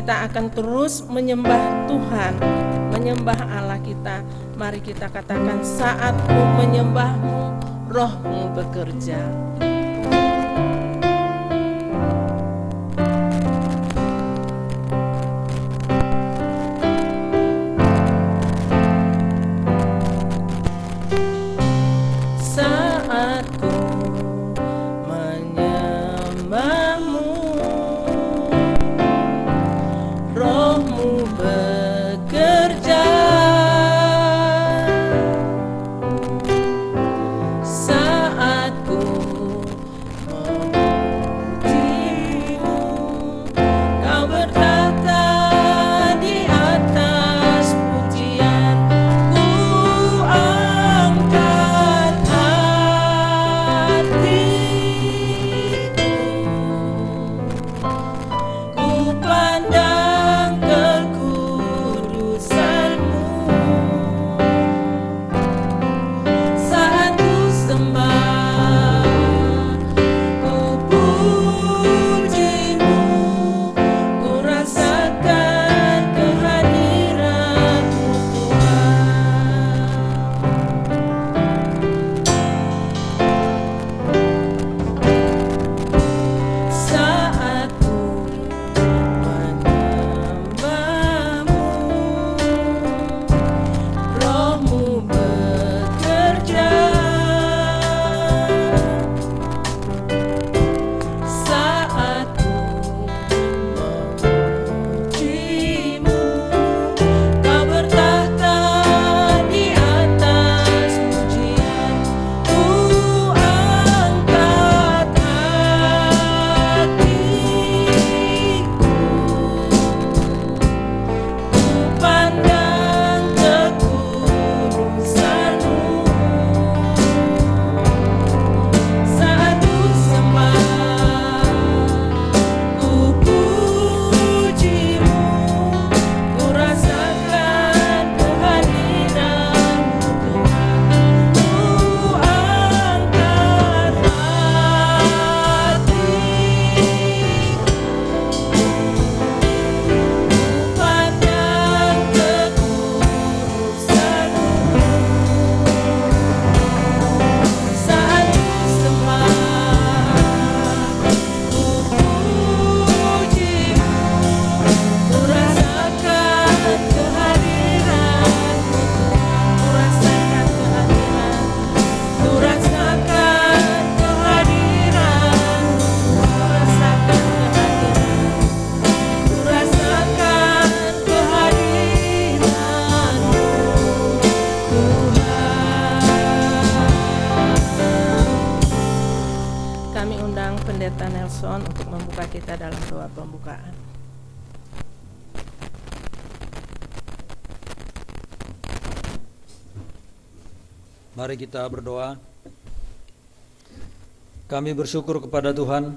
kita akan terus menyembah Tuhan, menyembah Allah kita. Mari kita katakan, saatku menyembahmu, rohmu bekerja. untuk membuka kita dalam doa pembukaan. Mari kita berdoa. Kami bersyukur kepada Tuhan,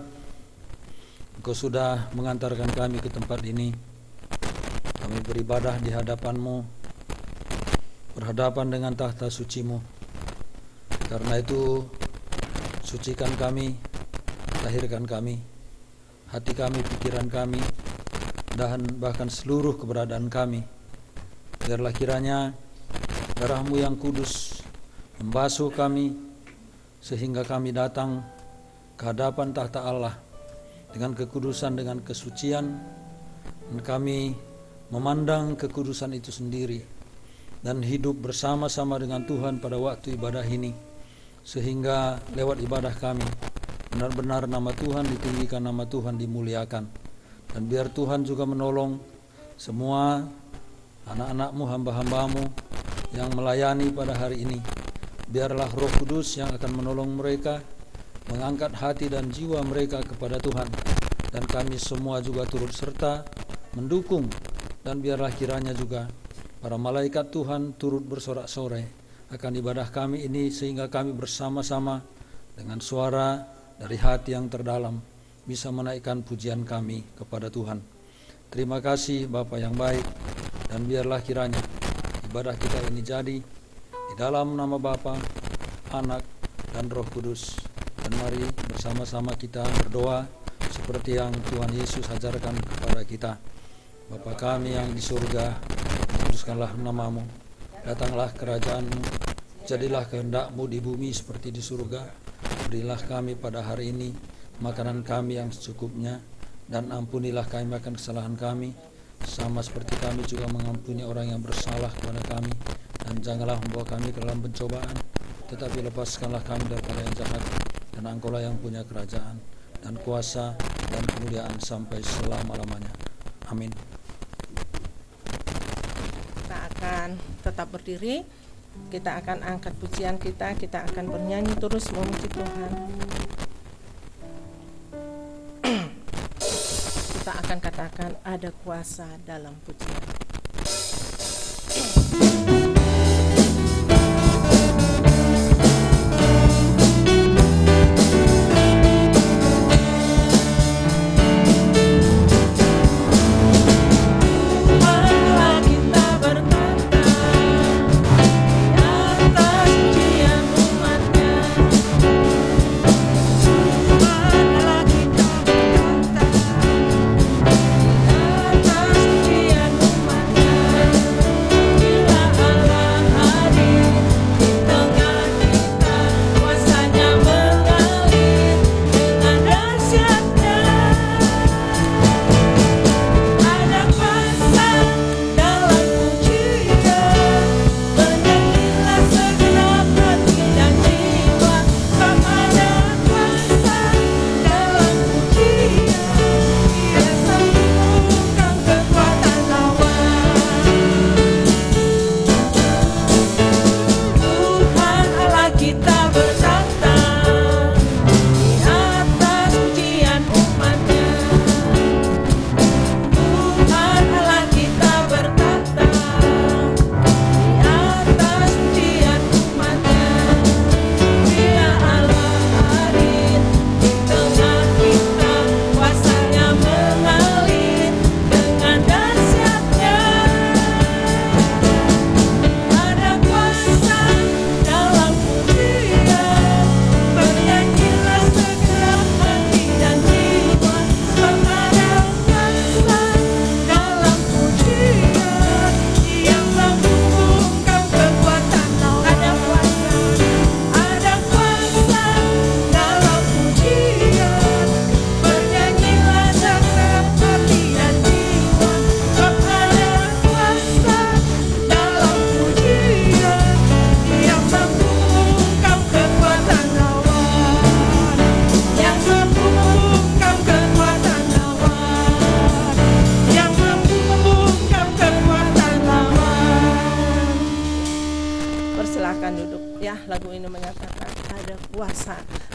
Engkau sudah mengantarkan kami ke tempat ini. Kami beribadah di hadapan-Mu, berhadapan dengan tahta suci-Mu. Karena itu, sucikan kami, tahirkan kami, hati kami, pikiran kami, dan bahkan seluruh keberadaan kami. Biarlah kiranya darah-Mu yang kudus membasuh kami, sehingga kami datang ke hadapan tahta Allah dengan kekudusan, dengan kesucian, dan kami memandang kekudusan itu sendiri dan hidup bersama-sama dengan Tuhan pada waktu ibadah ini, sehingga lewat ibadah kami benar-benar nama Tuhan ditinggikan, nama Tuhan dimuliakan. Dan biar Tuhan juga menolong semua anak-anak-Mu, hamba-hamba-Mu yang melayani pada hari ini. Biarlah Roh Kudus yang akan menolong mereka, mengangkat hati dan jiwa mereka kepada Tuhan, dan kami semua juga turut serta mendukung. Dan biarlah kiranya juga para malaikat Tuhan turut bersorak-sorai akan ibadah kami ini, sehingga kami bersama-sama dengan suara dari hati yang terdalam bisa menaikkan pujian kami kepada Tuhan. Terima kasih Bapa yang baik, dan biarlah kiranya ibadah kita ini jadi di dalam nama Bapa, Anak, dan Roh Kudus. Dan mari bersama-sama kita berdoa seperti yang Tuhan Yesus ajarkan kepada kita. Bapa kami yang di surga, kuduskanlah namamu, datanglah kerajaan-Mu, jadilah kehendak-Mu di bumi seperti di surga. Berilah kami pada hari ini makanan kami yang secukupnya, dan ampunilah kami akan kesalahan kami, sama seperti kami juga mengampuni orang yang bersalah kepada kami. Dan janganlah membawa kami ke dalam pencobaan, tetapi lepaskanlah kami daripada yang jahat. Dan Engkau-lah yang punya kerajaan dan kuasa dan kemuliaan sampai selama-lamanya. Amin. Kita akan tetap berdiri, kita akan angkat pujian kita akan bernyanyi terus memuji Tuhan. Kita akan katakan ada kuasa dalam pujian.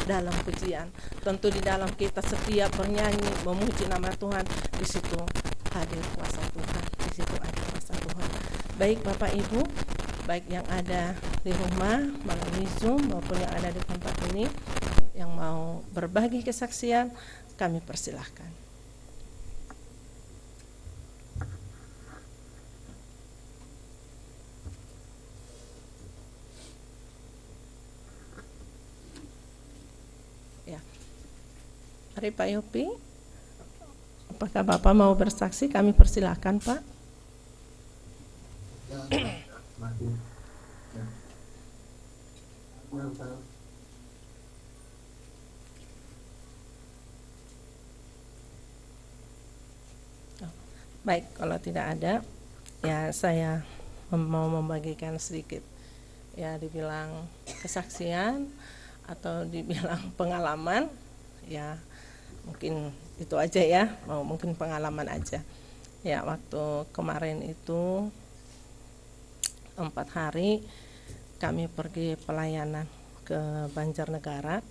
Dalam pujian, tentu di dalam kita setiap bernyanyi memuji nama Tuhan, di situ hadir kuasa Tuhan, di situ ada kuasa Tuhan. Baik Bapak Ibu, baik yang ada di rumah melalui Zoom maupun yang ada di tempat ini yang mau berbagi kesaksian, kami persilahkan. Mari Pak Yopi, apakah Bapak mau bersaksi? Kami persilahkan Pak. Baik, kalau tidak ada, ya saya mau membagikan sedikit, ya dibilang kesaksian atau dibilang pengalaman, ya mungkin itu aja ya, mungkin pengalaman aja. Ya waktu kemarin itu 4 hari kami pergi pelayanan ke Banjarnegara,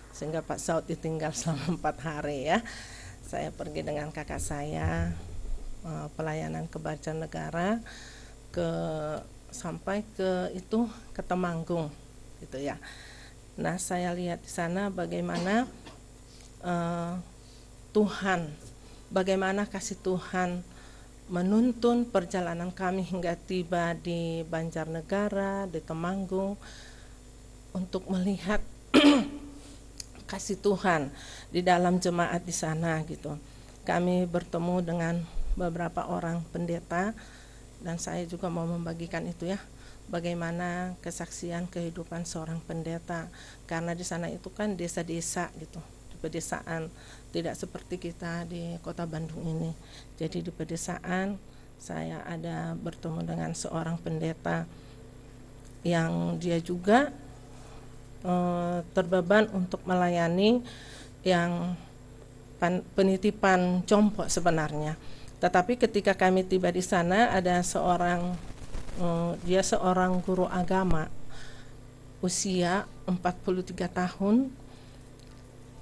sehingga Pak Saud ditinggal selama 4 hari ya. Saya pergi dengan kakak saya pelayanan ke Banjarnegara, sampai ke Temanggung gitu ya. Nah saya lihat di sana bagaimana Tuhan, bagaimana kasih Tuhan menuntun perjalanan kami hingga tiba di Banjarnegara, di Temanggung, untuk melihat kasih Tuhan di dalam jemaat di sana gitu. Kami bertemu dengan beberapa orang pendeta, dan saya juga mau membagikan itu ya, bagaimana kesaksian kehidupan seorang pendeta, karena di sana itu kan desa-desa gitu, di pedesaan, tidak seperti kita di kota Bandung ini. Jadi di pedesaan saya ada bertemu dengan seorang pendeta yang dia juga terbeban untuk melayani yang penitipan compok sebenarnya. Tetapi ketika kami tiba di sana, ada seorang dia seorang guru agama usia 43 tahun.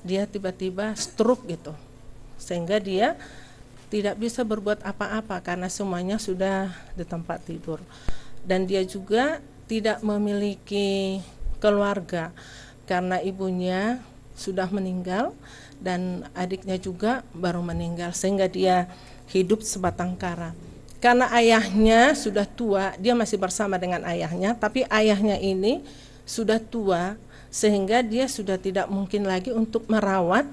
Dia tiba-tiba stroke gitu, sehingga dia tidak bisa berbuat apa-apa karena semuanya sudah di tempat tidur. Dan dia juga tidak memiliki keluarga karena ibunya sudah meninggal dan adiknya juga baru meninggal, sehingga dia hidup sebatang kara. Karena ayahnya sudah tua, dia masih bersama dengan ayahnya, tapi ayahnya ini sudah tua sehingga dia sudah tidak mungkin lagi untuk merawat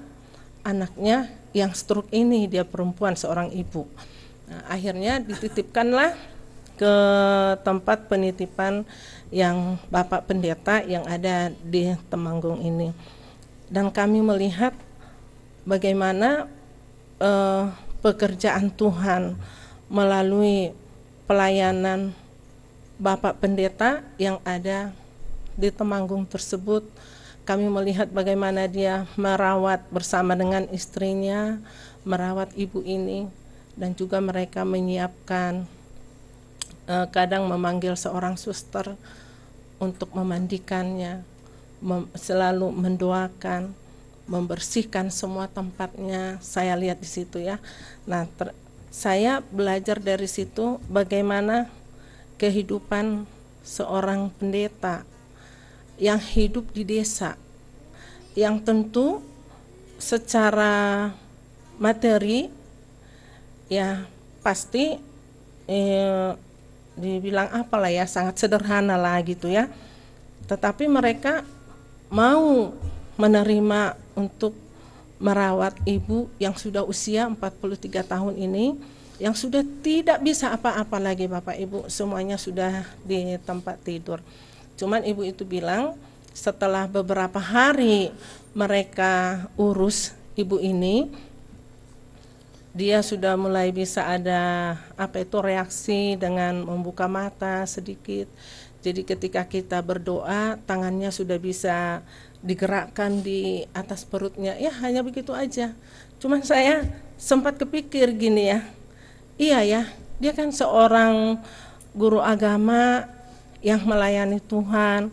anaknya yang stroke ini. Dia perempuan, seorang ibu. Nah, akhirnya dititipkanlah ke tempat penitipan yang Bapak Pendeta yang ada di Temanggung ini. Dan kami melihat bagaimana pekerjaan Tuhan melalui pelayanan Bapak Pendeta yang ada di Temanggung tersebut. Kami melihat bagaimana dia merawat bersama dengan istrinya, merawat ibu ini, dan juga mereka menyiapkan, kadang memanggil seorang suster untuk memandikannya, selalu mendoakan, membersihkan semua tempatnya. Saya lihat di situ ya. Nah, saya belajar dari situ bagaimana kehidupan seorang pendeta yang hidup di desa, yang tentu secara materi ya pasti dibilang apalah ya, sangat sederhana lah gitu ya. Tetapi mereka mau menerima untuk merawat ibu yang sudah usia 43 tahun ini, yang sudah tidak bisa apa-apa lagi Bapak Ibu, semuanya sudah di tempat tidur. Cuman ibu itu bilang setelah beberapa hari mereka urus ibu ini, dia sudah mulai bisa ada reaksi dengan membuka mata sedikit. Jadi ketika kita berdoa, tangannya sudah bisa digerakkan di atas perutnya. Ya hanya begitu aja. Cuman saya sempat kepikir gini ya, iya ya, dia kan seorang guru agama yang melayani Tuhan,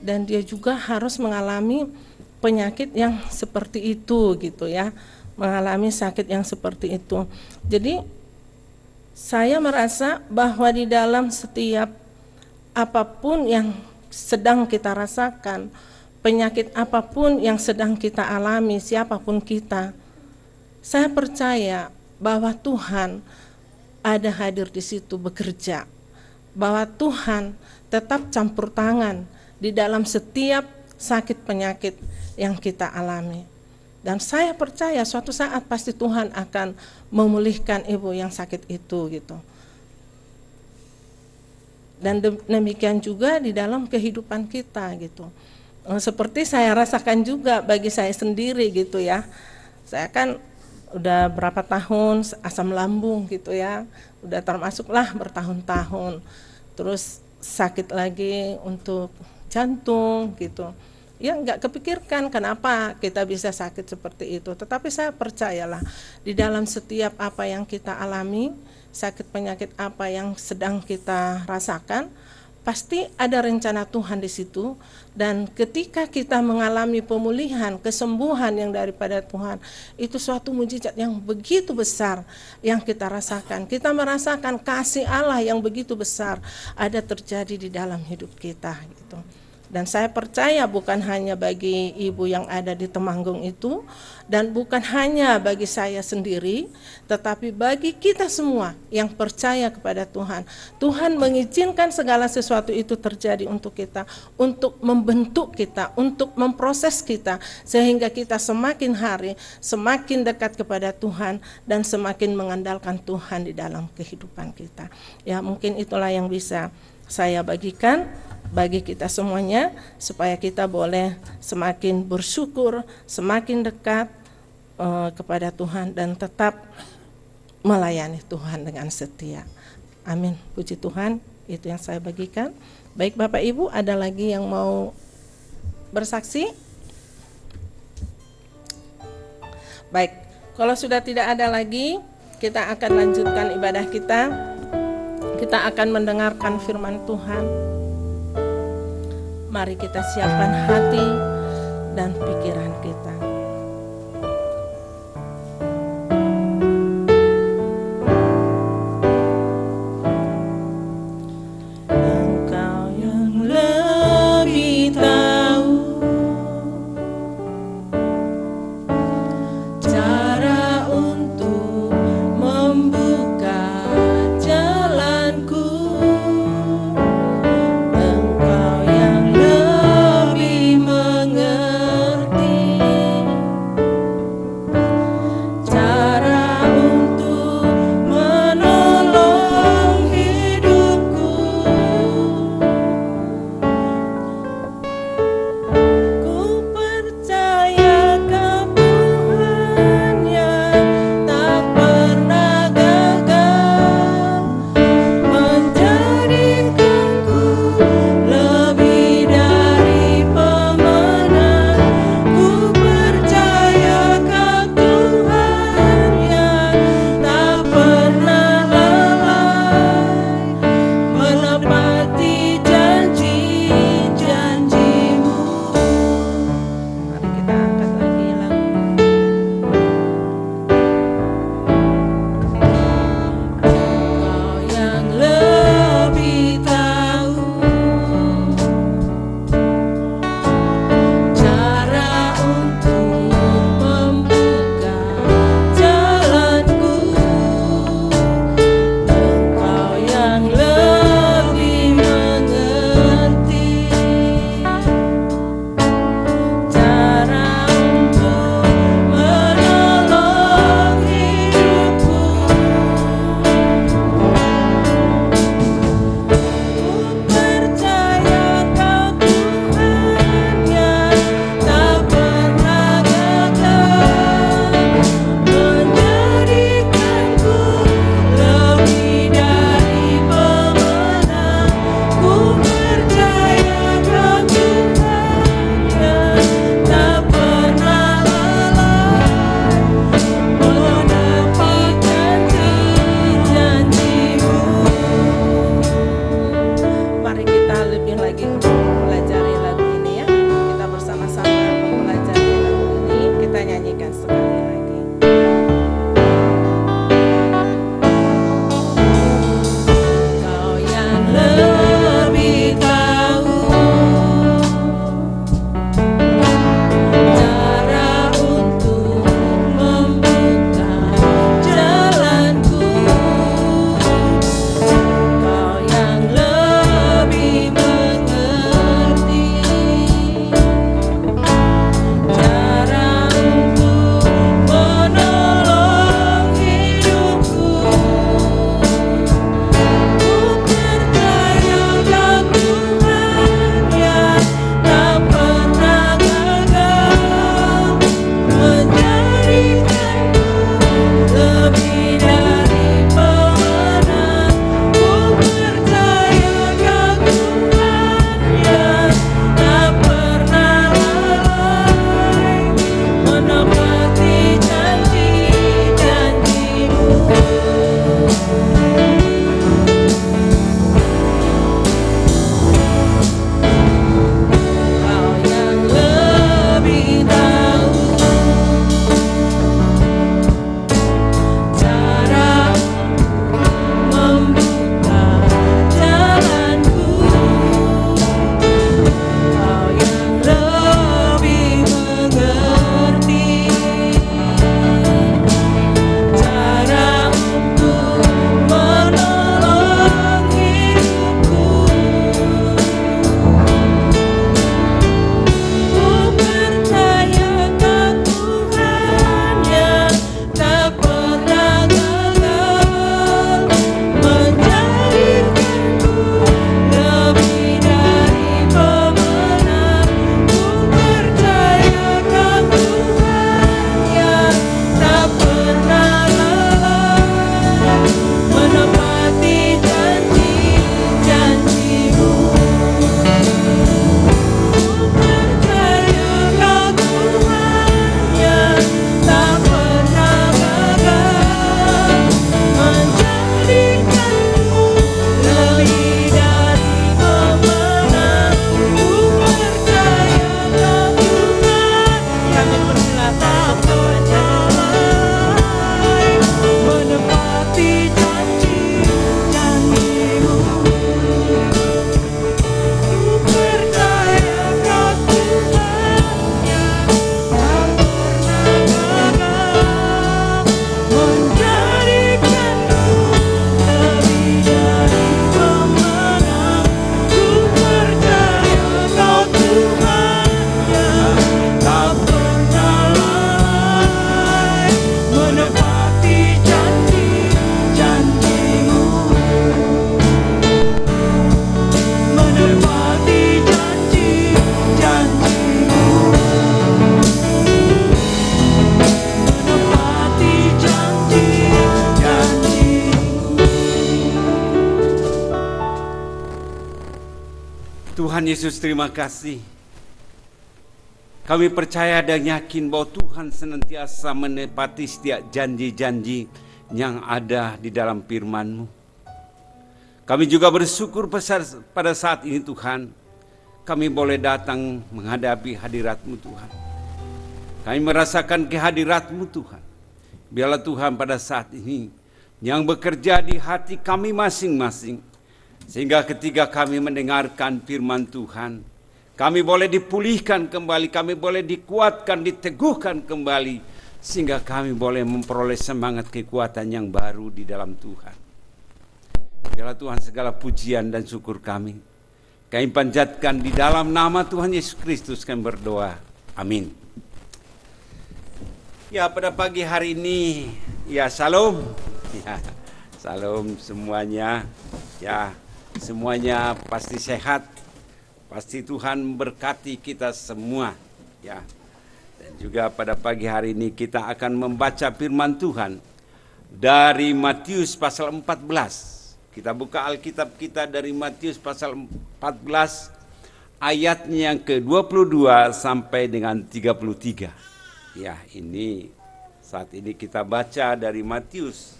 dan dia juga harus mengalami penyakit yang seperti itu gitu ya, mengalami sakit yang seperti itu. Jadi saya merasa bahwa di dalam setiap apapun yang sedang kita rasakan, penyakit apapun yang sedang kita alami, siapapun kita, saya percaya bahwa Tuhan ada hadir di situ bekerja, bahwa Tuhan tetap campur tangan di dalam setiap sakit penyakit yang kita alami. Dan saya percaya suatu saat pasti Tuhan akan memulihkan ibu yang sakit itu gitu. Dan demikian juga di dalam kehidupan kita gitu. Seperti saya rasakan juga bagi saya sendiri gitu ya. Saya kan udah berapa tahun asam lambung gitu ya, udah termasuklah bertahun-tahun. Terus sakit lagi untuk jantung gitu. Ya nggak kepikirkan kenapa kita bisa sakit seperti itu. Tetapi saya percayalah di dalam setiap apa yang kita alami, sakit penyakit apa yang sedang kita rasakan, pasti ada rencana Tuhan di situ. Dan ketika kita mengalami pemulihan, kesembuhan yang daripada Tuhan, itu suatu mujizat yang begitu besar yang kita rasakan. Kita merasakan kasih Allah yang begitu besar ada terjadi di dalam hidup kita gitu. Dan saya percaya bukan hanya bagi ibu yang ada di Temanggung itu, dan bukan hanya bagi saya sendiri, tetapi bagi kita semua yang percaya kepada Tuhan. Tuhan mengizinkan segala sesuatu itu terjadi untuk kita, untuk membentuk kita, untuk memproses kita, sehingga kita semakin hari semakin dekat kepada Tuhan dan semakin mengandalkan Tuhan di dalam kehidupan kita. Ya, mungkin itulah yang bisa saya bagikan bagi kita semuanya, supaya kita boleh semakin bersyukur, semakin dekat kepada Tuhan, dan tetap melayani Tuhan dengan setia. Amin. Puji Tuhan, itu yang saya bagikan. Baik Bapak Ibu, ada lagi yang mau bersaksi? Baik, kalau sudah tidak ada lagi, kita akan lanjutkan ibadah kita. Kita akan mendengarkan firman Tuhan. Mari kita siapkan hati dan pikiran kita. Engkau yang lebih tahu cara untuk membuka jalanku. Engkau yang lebih mengerti Tuhan Yesus, terima kasih. Kami percaya dan yakin bahwa Tuhan senantiasa menepati setiap janji-janji yang ada di dalam firman-Mu. Kami juga bersyukur pada saat ini Tuhan, kami boleh datang menghadapi hadirat-Mu Tuhan. Kami merasakan kehadirat-Mu Tuhan. Biarlah Tuhan pada saat ini yang bekerja di hati kami masing-masing, sehingga ketika kami mendengarkan firman Tuhan, kami boleh dipulihkan kembali, kami boleh dikuatkan, diteguhkan kembali, sehingga kami boleh memperoleh semangat kekuatan yang baru di dalam Tuhan. Biarlah Tuhan segala pujian dan syukur kami panjatkan di dalam nama Tuhan Yesus Kristus kami berdoa. Amin. Ya, pada pagi hari ini, ya salam. Ya, salam semuanya. Ya, semuanya pasti sehat. Pasti Tuhan berkati kita semua. Ya. Dan juga pada pagi hari ini kita akan membaca firman Tuhan dari Matius pasal 14. Kita buka Alkitab kita dari Matius pasal 14 ayatnya yang ke-22 sampai dengan 33. Ya, ini saat ini kita baca dari Matius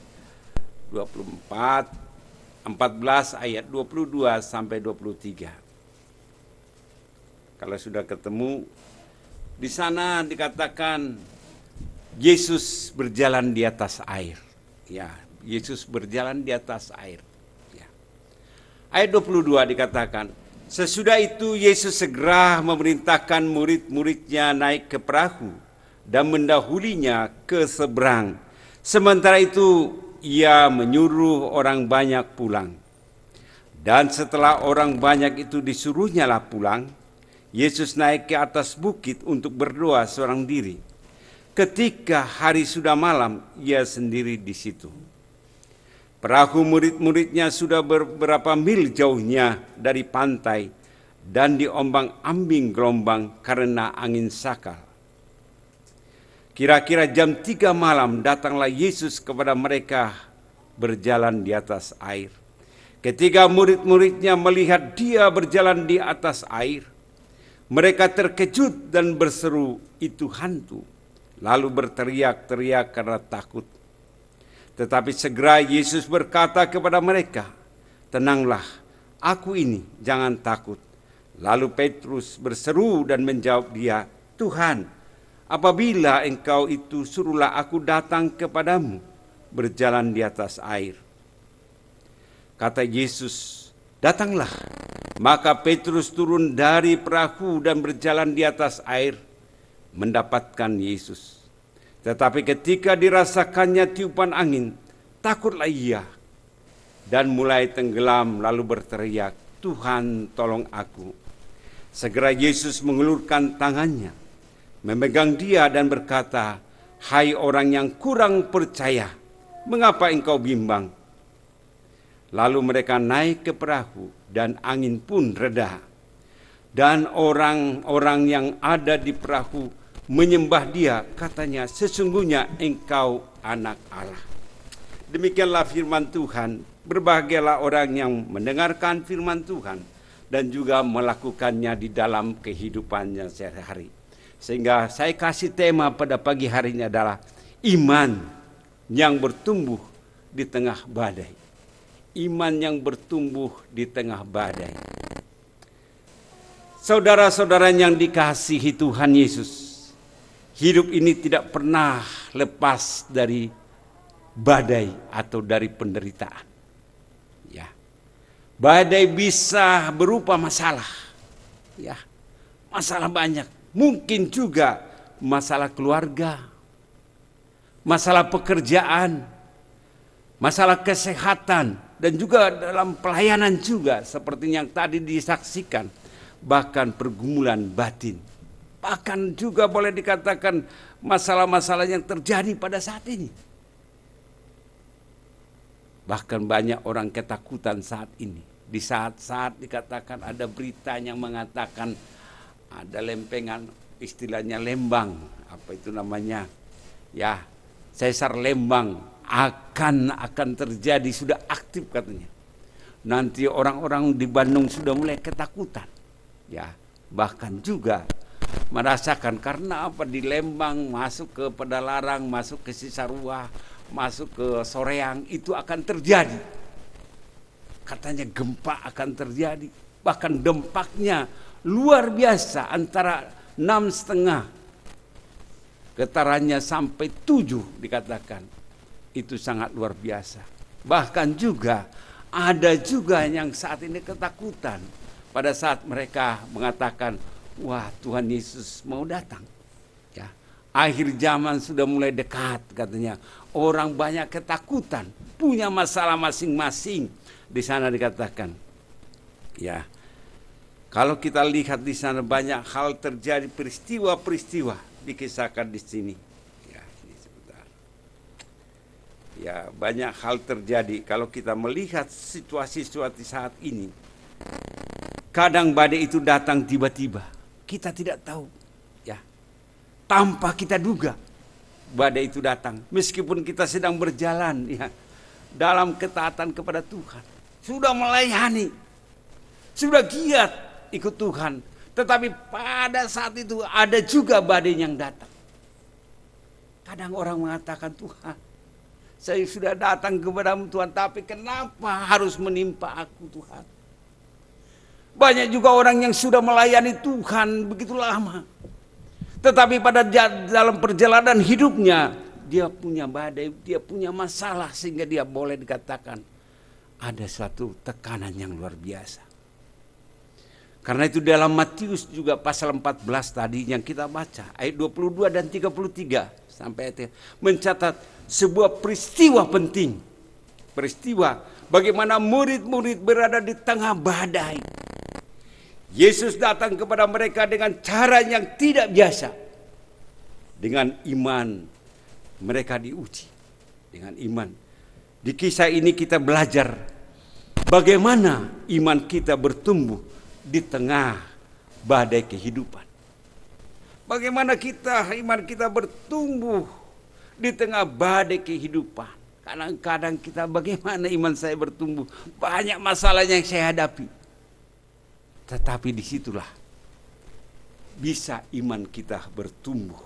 14 ayat 22 sampai 23. Kalau sudah ketemu, di sana dikatakan Yesus berjalan di atas air. Ya, Yesus berjalan di atas air. Ya. Ayat 22 dikatakan, sesudah itu Yesus segera memerintahkan murid-muridnya naik ke perahu dan mendahulinya ke seberang. Sementara itu ia menyuruh orang banyak pulang. Dan setelah orang banyak itu disuruhnyalah pulang, Yesus naik ke atas bukit untuk berdoa seorang diri. Ketika hari sudah malam, ia sendiri di situ. Perahu murid-muridnya sudah beberapa mil jauhnya dari pantai dan diombang-ambing gelombang karena angin sakal. Kira-kira jam 3 malam datanglah Yesus kepada mereka berjalan di atas air. Ketika murid-muridnya melihat dia berjalan di atas air, mereka terkejut dan berseru, itu hantu. Lalu berteriak-teriak karena takut. Tetapi segera Yesus berkata kepada mereka, tenanglah, aku ini, jangan takut. Lalu Petrus berseru dan menjawab dia, Tuhan, apabila engkau itu, suruhlah aku datang kepadamu berjalan di atas air. Kata Yesus, datanglah. Maka Petrus turun dari perahu dan berjalan di atas air mendapatkan Yesus. Tetapi ketika dirasakannya tiupan angin, takutlah ia dan mulai tenggelam lalu berteriak, Tuhan tolong aku. Segera Yesus mengulurkan tangannya, memegang dia dan berkata, hai orang yang kurang percaya, mengapa engkau bimbang? Lalu mereka naik ke perahu dan angin pun reda. Dan orang-orang yang ada di perahu menyembah dia, katanya, sesungguhnya engkau anak Allah. Demikianlah firman Tuhan. Berbahagialah orang yang mendengarkan firman Tuhan dan juga melakukannya di dalam kehidupannya sehari-hari. Sehingga saya kasih tema pada pagi hari ini adalah iman yang bertumbuh di tengah badai. Iman yang bertumbuh di tengah badai. Saudara-saudara yang dikasihi Tuhan Yesus, hidup ini tidak pernah lepas dari badai atau dari penderitaan. Ya. Badai bisa berupa masalah. Ya. Masalah banyak. Mungkin juga masalah keluarga, masalah pekerjaan, masalah kesehatan, dan juga dalam pelayanan juga seperti yang tadi disaksikan, bahkan pergumulan batin. Bahkan juga boleh dikatakan masalah-masalah yang terjadi pada saat ini. Bahkan banyak orang ketakutan saat ini. Di saat-saat dikatakan ada berita yang mengatakan ada lempengan, istilahnya lembang, apa itu namanya? Ya, sesar lembang akan terjadi, sudah aktif katanya. Nanti orang-orang di Bandung sudah mulai ketakutan. Ya, bahkan juga merasakan karena apa, di Lembang masuk ke Padalarang, masuk ke Cisarua, masuk ke Soreang, itu akan terjadi. Katanya gempa akan terjadi, bahkan dampaknya luar biasa, antara 6,5 getarannya sampai 7 dikatakan. Itu sangat luar biasa. Bahkan juga ada juga yang saat ini ketakutan pada saat mereka mengatakan, wah, Tuhan Yesus mau datang. Ya, akhir zaman sudah mulai dekat katanya. Orang banyak ketakutan, punya masalah masing-masing. Di sana dikatakan, ya, kalau kita lihat di sana banyak hal terjadi, peristiwa-peristiwa dikisahkan di sini. Ya, ini sebentar. Ya, banyak hal terjadi. Kalau kita melihat situasi-situasi saat ini, kadang badai itu datang tiba-tiba. Kita tidak tahu, ya, tanpa kita duga badai itu datang. Meskipun kita sedang berjalan, ya, dalam ketaatan kepada Tuhan, sudah melayani, sudah giat ikut Tuhan, tetapi pada saat itu ada juga badai yang datang. Kadang orang mengatakan, Tuhan, saya sudah datang kepada-Mu Tuhan, tapi kenapa harus menimpa aku, Tuhan? Banyak juga orang yang sudah melayani Tuhan begitu lama, tetapi pada dalam perjalanan hidupnya dia punya badai, dia punya masalah, sehingga dia boleh dikatakan ada suatu tekanan yang luar biasa. Karena itu dalam Matius juga pasal 14 tadi yang kita baca, ayat 22 dan 33 sampai ayat mencatat sebuah peristiwa penting. Peristiwa bagaimana murid-murid berada di tengah badai. Yesus datang kepada mereka dengan cara yang tidak biasa. Dengan iman mereka diuji. Dengan iman. Di kisah ini kita belajar bagaimana iman kita bertumbuh di tengah badai kehidupan. Bagaimana iman kita bertumbuh di tengah badai kehidupan. Kadang-kadang kita, bagaimana iman saya bertumbuh? Banyak masalah yang saya hadapi. Tetapi disitulah bisa iman kita bertumbuh.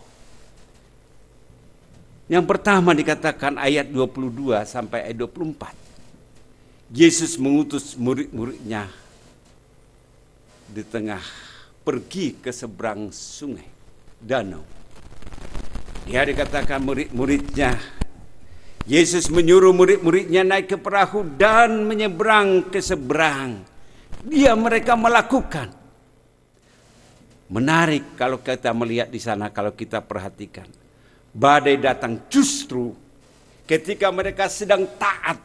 Yang pertama dikatakan ayat 22 sampai ayat 24. Yesus mengutus murid-muridnya di tengah pergi ke seberang sungai, danau. Dia dikatakan murid-muridnya, Yesus menyuruh murid-muridnya naik ke perahu dan menyeberang ke seberang. Mereka melakukan. Menarik kalau kita melihat di sana, kalau kita perhatikan. Badai datang justru ketika mereka sedang taat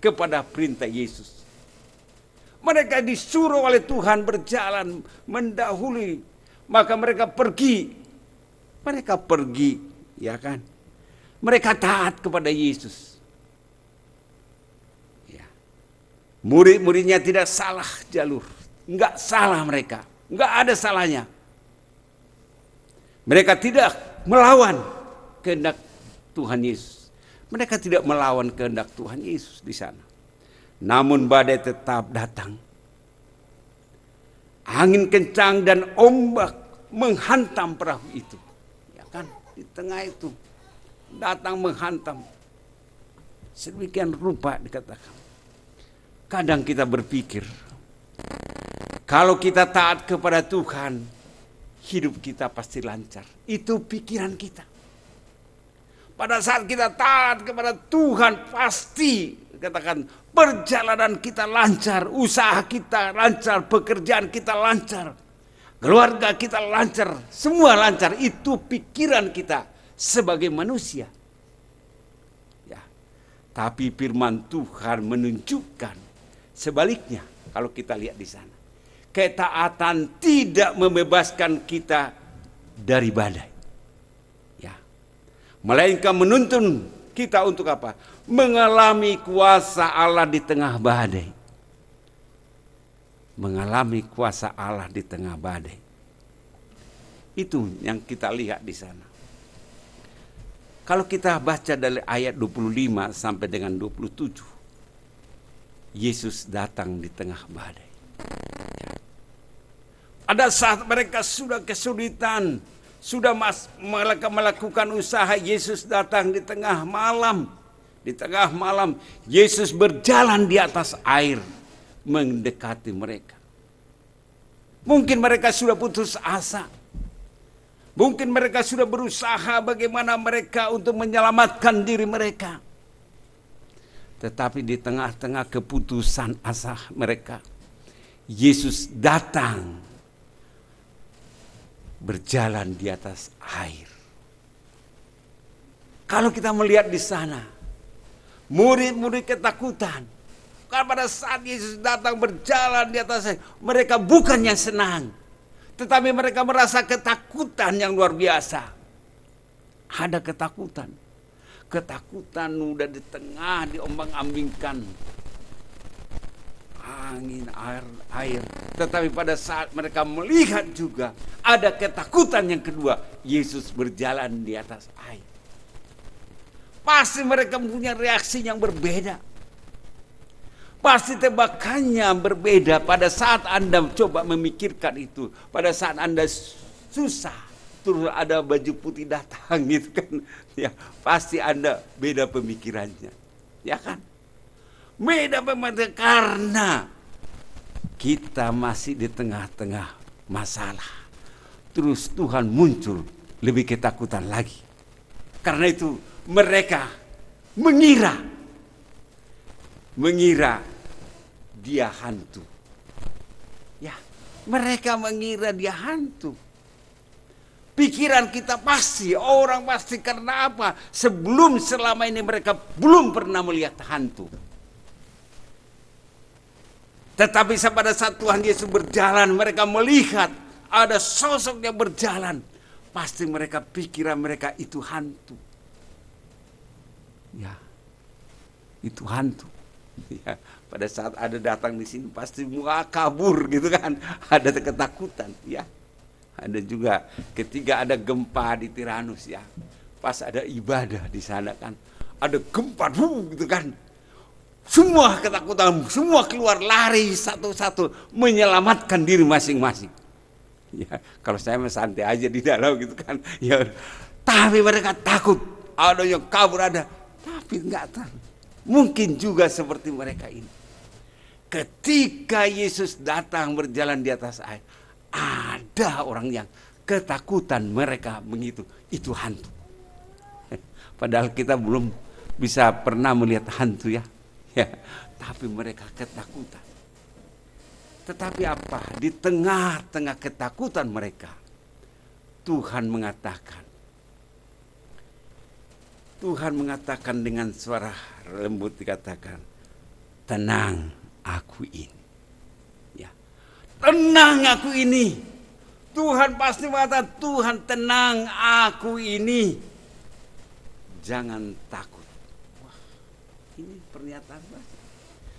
kepada perintah Yesus. Mereka disuruh oleh Tuhan berjalan mendahului, maka mereka pergi. Mereka pergi, ya kan? Mereka taat kepada Yesus. Murid-muridnya tidak salah jalur, enggak salah mereka, enggak ada salahnya. Mereka tidak melawan kehendak Tuhan Yesus. Mereka tidak melawan kehendak Tuhan Yesus di sana. Namun badai tetap datang. Angin kencang dan ombak menghantam perahu itu. Ya kan, di tengah itu datang menghantam. Sedemikian rupa dikatakan. Kadang kita berpikir, kalau kita taat kepada Tuhan, hidup kita pasti lancar. Itu pikiran kita. Pada saat kita taat kepada Tuhan, pasti katakan perjalanan kita lancar, usaha kita lancar, pekerjaan kita lancar, keluarga kita lancar, semua lancar. Itu pikiran kita sebagai manusia. Ya. Tapi firman Tuhan menunjukkan sebaliknya. Kalau kita lihat di sana, ketaatan tidak membebaskan kita dari badai, ya, melainkan menuntun kita untuk apa? Mengalami kuasa Allah di tengah badai. Mengalami kuasa Allah di tengah badai. Itu yang kita lihat di sana. Kalau kita baca dari ayat 25 sampai dengan 27. Yesus datang di tengah badai. Ada saat mereka sudah kesulitan, sudah melakukan usaha, Yesus datang di tengah malam. Di tengah malam, Yesus berjalan di atas air, mendekati mereka. Mungkin mereka sudah putus asa. Mungkin mereka sudah berusaha bagaimana mereka untuk menyelamatkan diri mereka. Tetapi di tengah-tengah keputusan asa mereka, Yesus datang berjalan di atas air. Kalau kita melihat di sana, murid-murid ketakutan. Karena pada saat Yesus datang berjalan di atas air, mereka bukannya senang, tetapi mereka merasa ketakutan yang luar biasa. Ada ketakutan. Ketakutan udah di tengah diombang-ambingkan angin, air. Tetapi pada saat mereka melihat juga ada ketakutan yang kedua, Yesus berjalan di atas air. Pasti mereka punya reaksi yang berbeda. Pasti tebakannya berbeda pada saat Anda coba memikirkan itu. Pada saat Anda susah, terus ada baju putih datang gitu kan. Ya, pasti Anda beda pemikirannya. Ya kan? Beda pemikiran karena kita masih di tengah-tengah masalah. Terus Tuhan muncul lebih ketakutan lagi. Karena itu mereka mengira dia hantu. Ya, mereka mengira dia hantu. Pikiran kita pasti, orang pasti karena apa? Selama ini mereka belum pernah melihat hantu. Tetapi pada saat Tuhan Yesus berjalan, mereka melihat ada sosok yang berjalan. Pasti mereka pikiran mereka itu hantu. Ya, itu hantu. Ya, pada saat ada datang di sini pasti muka kabur gitu kan. Ada ketakutan ya. Ada juga ketika ada gempa di Tiranus ya. Pas ada ibadah di sana kan. Ada gempa gitu kan. Semua ketakutan, semua keluar lari satu-satu menyelamatkan diri masing-masing. Ya, kalau saya santai aja di dalam gitu kan. Ya, tapi mereka takut. Ada yang kabur ada. Tapi enggak tahu. Mungkin juga seperti mereka ini. Ketika Yesus datang berjalan di atas air, ada orang yang ketakutan mereka begitu. Itu hantu. Padahal kita belum bisa pernah melihat hantu ya. Ya, tapi mereka ketakutan. Tetapi apa? Di tengah-tengah ketakutan mereka, Tuhan mengatakan dengan suara lembut dikatakan, tenang aku ini. Ya, tenang aku ini. Tuhan pasti mengatakan, Tuhan tenang aku ini. Jangan takut. Wah, ini pernyataan bahasa.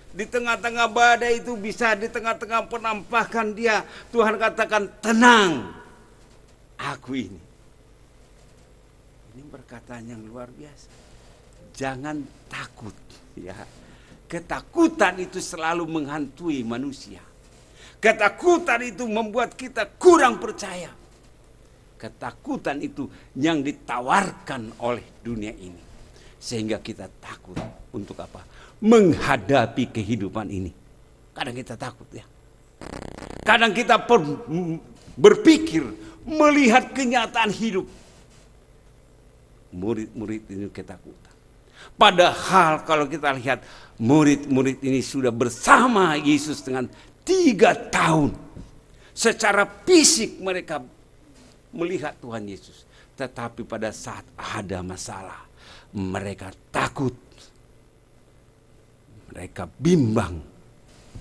Di tengah-tengah badai itu bisa, di tengah-tengah penampakan dia, Tuhan katakan tenang aku ini. Ini perkataan yang luar biasa. Jangan takut ya. Ketakutan itu selalu menghantui manusia. Ketakutan itu membuat kita kurang percaya. Ketakutan itu yang ditawarkan oleh dunia ini. Sehingga kita takut untuk apa? Menghadapi kehidupan ini. Kadang kita takut ya. Kadang kita berpikir melihat kenyataan hidup. Murid-murid ini ketakutan. Padahal kalau kita lihat murid-murid ini sudah bersama Yesus dengan 3 tahun. Secara fisik mereka melihat Tuhan Yesus. Tetapi pada saat ada masalah, mereka takut. Mereka bimbang.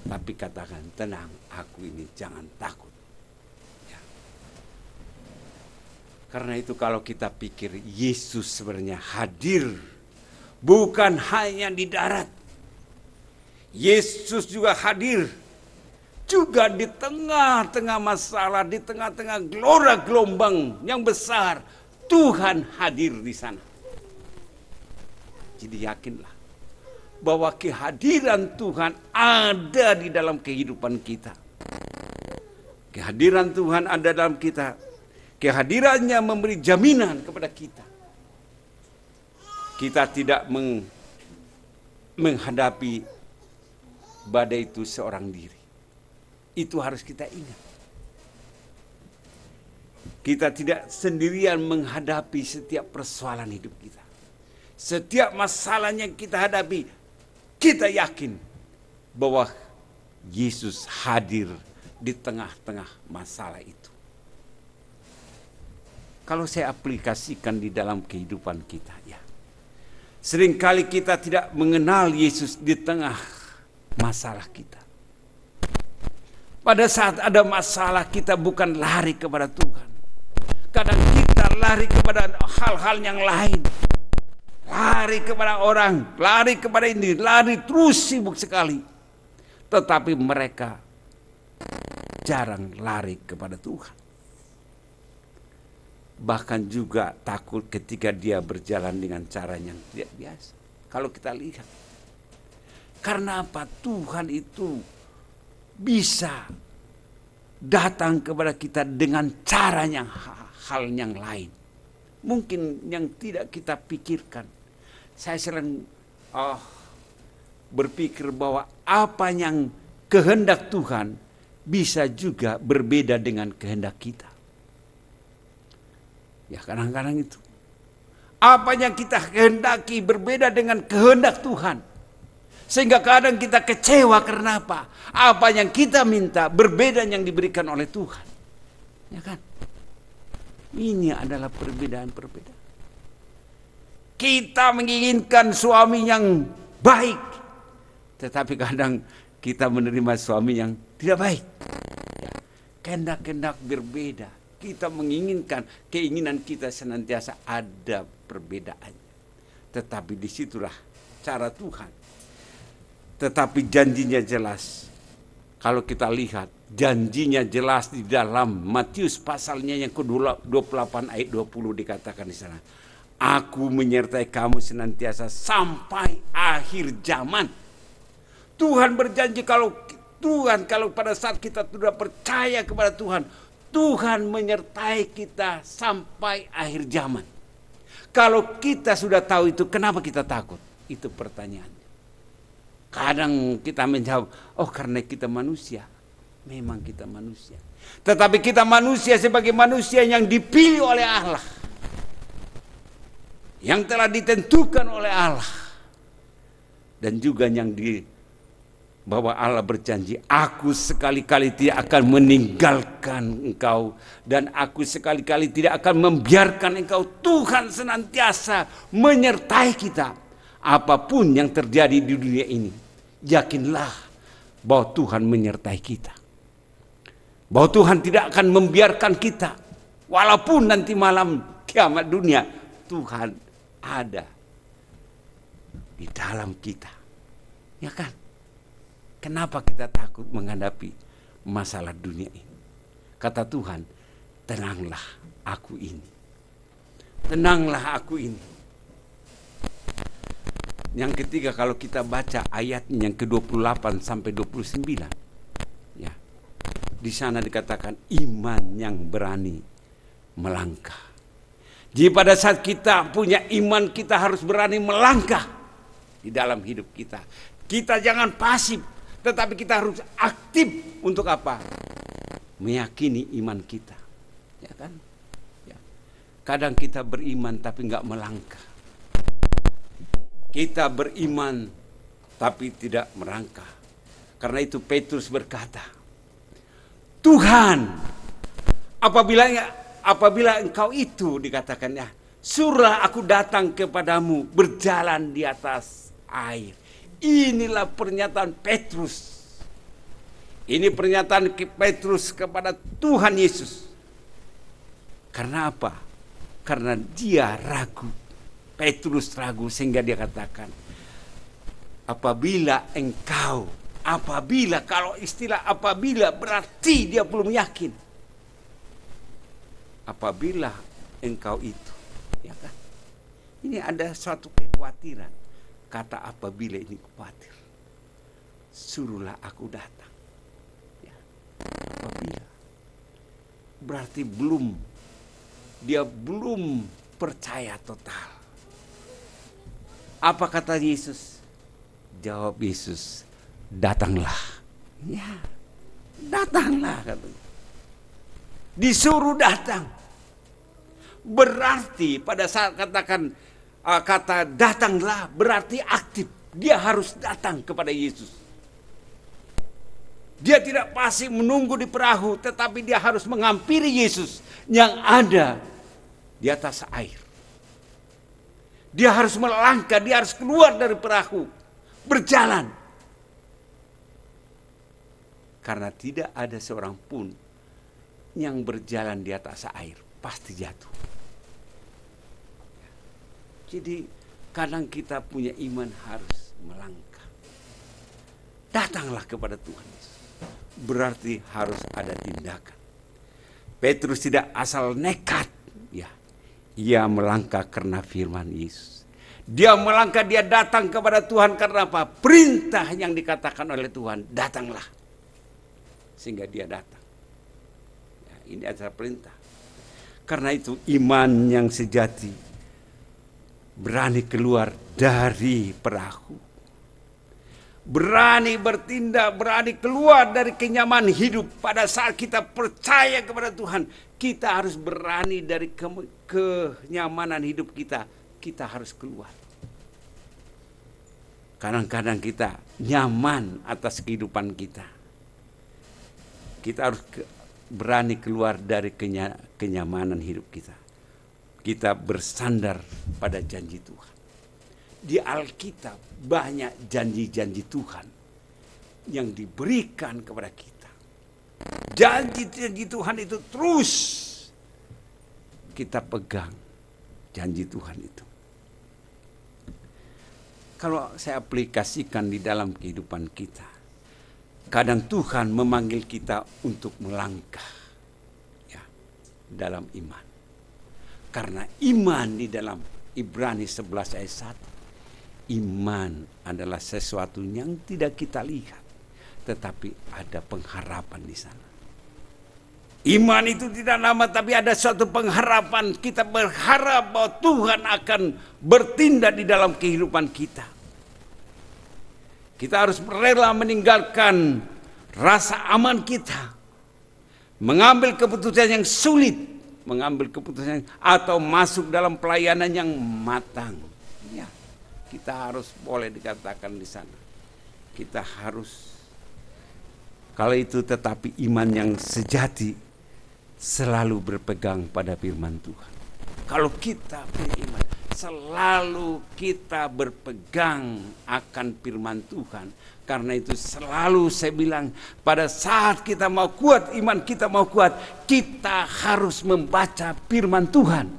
Tapi katakan, tenang, aku ini jangan takut. Ya. Karena itu kalau kita pikir Yesus sebenarnya hadir bukan hanya di darat. Yesus juga hadir juga di tengah-tengah masalah, di tengah-tengah gelora gelombang yang besar. Tuhan hadir di sana. Jadi yakinlah bahwa kehadiran Tuhan ada di dalam kehidupan kita. Kehadiran Tuhan ada dalam kita. Kehadirannya memberi jaminan kepada kita. Kita tidak menghadapi badai itu seorang diri. Itu harus kita ingat. Kita tidak sendirian menghadapi setiap persoalan hidup kita. Setiap masalah yang kita hadapi, kita yakin bahwa Yesus hadir di tengah-tengah masalah itu. Kalau saya aplikasikan di dalam kehidupan kita, ya, seringkali kita tidak mengenal Yesus di tengah masalah kita. Pada saat ada masalah, kita bukan lari kepada Tuhan. Kadang kita lari kepada hal-hal yang lain. Lari kepada orang, lari kepada ini, lari terus sibuk sekali. Tetapi mereka jarang lari kepada Tuhan. Bahkan juga takut ketika dia berjalan dengan cara yang tidak biasa. Kalau kita lihat. Karena apa? Tuhan itu bisa datang kepada kita dengan cara yang hal yang lain. Mungkin yang tidak kita pikirkan. Saya sering berpikir bahwa apa yang kehendak Tuhan bisa juga berbeda dengan kehendak kita. Ya, kadang-kadang itu. Apa yang kita kehendaki berbeda dengan kehendak Tuhan. Sehingga kadang kita kecewa karena apa? Apa yang kita minta berbeda yang diberikan oleh Tuhan. Ya kan? Ini adalah perbedaan-perbedaan. Kita menginginkan suami yang baik. Tetapi kadang kita menerima suami yang tidak baik. Ya. Kehendak-kehendak berbeda. Kita menginginkan, keinginan kita senantiasa ada perbedaannya. Tetapi disitulah cara Tuhan. Tetapi janjinya jelas. Kalau kita lihat, janjinya jelas di dalam Matius pasalnya yang ke-28 ayat 20 dikatakan di sana. Aku menyertai kamu senantiasa sampai akhir zaman. Tuhan berjanji kalau pada saat kita sudah percaya kepada Tuhan, Tuhan menyertai kita sampai akhir zaman. Kalau kita sudah tahu itu, kenapa kita takut? Itu pertanyaannya. Kadang kita menjawab, oh karena kita manusia. Memang kita manusia. Tetapi kita manusia sebagai manusia yang dipilih oleh Allah. Yang telah ditentukan oleh Allah. Dan juga yang bahwa Allah berjanji, aku sekali-kali tidak akan meninggalkan engkau. Dan aku sekali-kali tidak akan membiarkan engkau. Tuhan senantiasa menyertai kita. Apapun yang terjadi di dunia ini, yakinlah bahwa Tuhan menyertai kita. Bahwa Tuhan tidak akan membiarkan kita. Walaupun nanti malam kiamat dunia, Tuhan ada di dalam kita. Ya kan? Kenapa kita takut menghadapi masalah dunia ini? Kata Tuhan, tenanglah aku ini. Tenanglah aku ini. Yang ketiga, kalau kita baca ayatnya yang ke-28 sampai 29. Ya. Di sana dikatakan iman yang berani melangkah. Jadi pada saat kita punya iman, kita harus berani melangkah di dalam hidup kita. Kita jangan pasif, tetapi kita harus aktif untuk apa? Meyakini iman kita. Ya kan? Ya. Kadang kita beriman tapi enggak melangkah. Kita beriman tapi tidak melangkah. Karena itu Petrus berkata, Tuhan, apabila engkau itu dikatakannya, suruhlah aku datang kepadamu berjalan di atas air. Inilah pernyataan Petrus. Ini pernyataan Petrus kepada Tuhan Yesus. Karena apa? Karena dia ragu. Petrus ragu sehingga dia katakan, apabila kalau istilah apabila berarti dia belum yakin. Apabila engkau itu, ya kan? Ini ada suatu kekhawatiran. Kata apabila ini khawatir. Suruhlah aku datang. Ya. Apabila. berarti dia belum percaya total. Apa kata Yesus? Jawab Yesus, datanglah. Ya, datanglah katanya. Disuruh datang. Berarti pada saat kata datanglah berarti aktif. Dia harus datang kepada Yesus. Dia tidak pasif menunggu di perahu, tetapi dia harus menghampiri Yesus yang ada di atas air. Dia harus melangkah, dia harus keluar dari perahu, berjalan. Karena tidak ada seorang pun yang berjalan di atas air, pasti jatuh. Jadi kadang kita punya iman harus melangkah. Datanglah kepada Tuhan Yesus. Berarti harus ada tindakan. Petrus tidak asal nekat, ya. Ia melangkah karena firman Yesus. Dia melangkah, dia datang kepada Tuhan karena apa? Perintah yang dikatakan oleh Tuhan, datanglah. Sehingga dia datang. Ya, ini adalah perintah. Karena itu iman yang sejati berani keluar dari perahu. Berani bertindak, berani keluar dari kenyamanan hidup. Pada saat kita percaya kepada Tuhan, kita harus berani dari kenyamanan hidup kita. Kita harus keluar. Kadang-kadang kita nyaman atas kehidupan kita. Kita harus berani keluar dari kenyamanan hidup kita. Kita bersandar pada janji Tuhan. Di Alkitab banyak janji-janji Tuhan yang diberikan kepada kita. Janji-janji Tuhan itu terus kita pegang, janji Tuhan itu. Kalau saya aplikasikan di dalam kehidupan kita, kadang Tuhan memanggil kita untuk melangkah, ya, dalam iman. Karena iman di dalam Ibrani 11 ayat 1, iman adalah sesuatu yang tidak kita lihat, tetapi ada pengharapan di sana. Iman itu tidak nama, tapi ada suatu pengharapan. Kita berharap bahwa Tuhan akan bertindak di dalam kehidupan kita. Kita harus rela meninggalkan rasa aman kita, mengambil keputusan yang sulit, mengambil keputusan atau masuk dalam pelayanan yang matang. Ya, kita harus boleh dikatakan di sana. Kita harus, kalau itu tetapi iman yang sejati selalu berpegang pada firman Tuhan. Kalau kita beriman, selalu kita berpegang akan firman Tuhan. Karena itu selalu saya bilang, pada saat kita mau kuat, iman kita mau kuat, kita harus membaca firman Tuhan.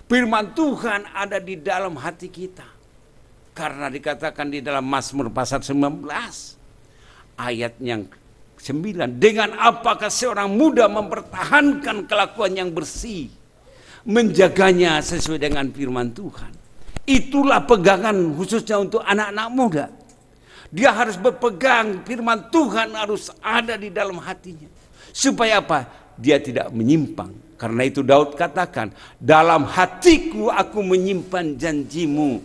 Firman Tuhan ada di dalam hati kita. Karena dikatakan di dalam Mazmur pasal 19 ayat yang 9, dengan apakah seorang muda mempertahankan kelakuan yang bersih, menjaganya sesuai dengan firman Tuhan. Itulah pegangan khususnya untuk anak-anak muda. Dia harus berpegang firman Tuhan, harus ada di dalam hatinya. Supaya apa? Dia tidak menyimpang. Karena itu Daud katakan, dalam hatiku aku menyimpan janjimu,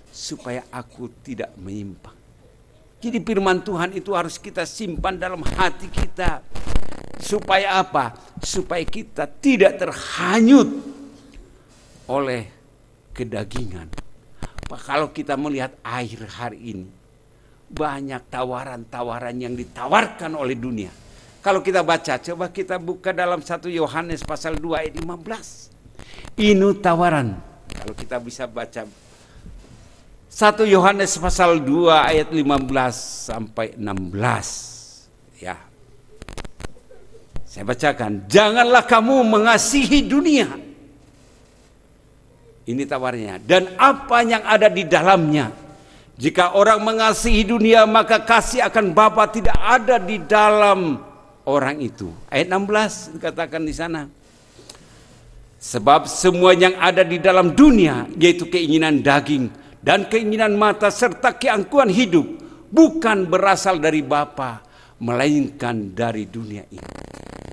supaya aku tidak menyimpang. Jadi firman Tuhan itu harus kita simpan dalam hati kita. Supaya apa? Supaya kita tidak terhanyut oleh kedagingan. Kalau kita melihat akhir hari ini, banyak tawaran-tawaran yang ditawarkan oleh dunia. Kalau kita baca, coba kita buka dalam 1 Yohanes pasal 2 ayat 15. Ini tawaran. Kalau kita bisa baca 1 Yohanes pasal 2 ayat 15 sampai 16. Ya. Saya bacakan, janganlah kamu mengasihi dunia. Ini tawarnya. Dan apa yang ada di dalamnya. Jika orang mengasihi dunia, maka kasih akan Bapa tidak ada di dalam orang itu. Ayat 16 dikatakan di sana. Sebab semua yang ada di dalam dunia, yaitu keinginan daging dan keinginan mata serta keangkuhan hidup, bukan berasal dari Bapa, melainkan dari dunia ini.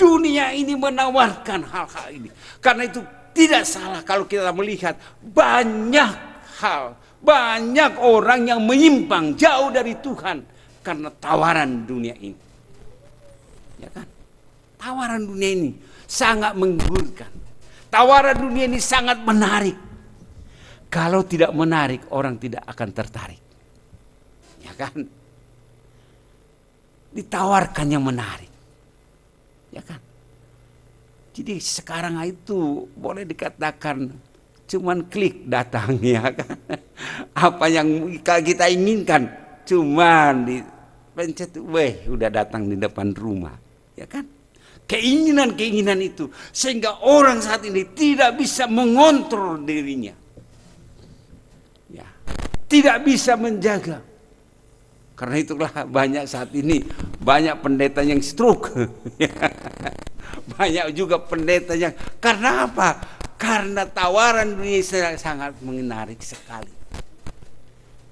dunia ini menawarkan hal-hal ini. Karena itu tidak salah kalau kita melihat banyak hal, banyak orang yang menyimpang jauh dari Tuhan karena tawaran dunia ini. Ya kan? Tawaran dunia ini sangat menggiurkan. Tawaran dunia ini sangat menarik. Kalau tidak menarik, orang tidak akan tertarik. Ya kan? Ditawarkan yang menarik. Ya kan? Jadi sekarang itu boleh dikatakan cuman klik datang, ya kan. Apa yang kita inginkan cuman dipencet, udah datang di depan rumah, ya kan. Keinginan-keinginan itu sehingga orang saat ini tidak bisa mengontrol dirinya, ya, tidak bisa menjaga. Karena itulah banyak saat ini banyak pendeta yang stroke. Banyak juga pendeta yang, karena apa? Karena tawaran dunia sangat menarik sekali.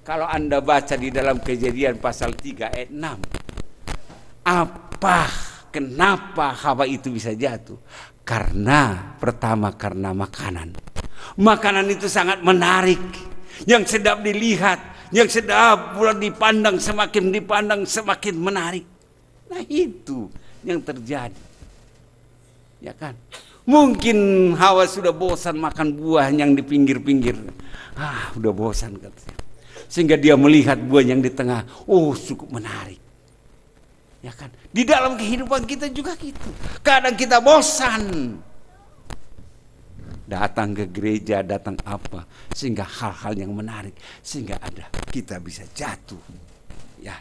Kalau Anda baca di dalam Kejadian pasal 3 ayat 6, kenapa Hawa itu bisa jatuh? Karena pertama karena makanan. Makanan itu sangat menarik, yang sedap dilihat, yang sedap pula dipandang, semakin menarik. Nah, itu yang terjadi. Ya kan? Mungkin Hawa sudah bosan makan buah yang di pinggir-pinggir. Udah bosan katanya. Sehingga dia melihat buah yang di tengah, cukup menarik. Ya kan? Di dalam kehidupan kita juga gitu. Kadang kita bosan. Datang ke gereja, datang apa, sehingga hal-hal yang menarik, sehingga kita bisa jatuh. Ya.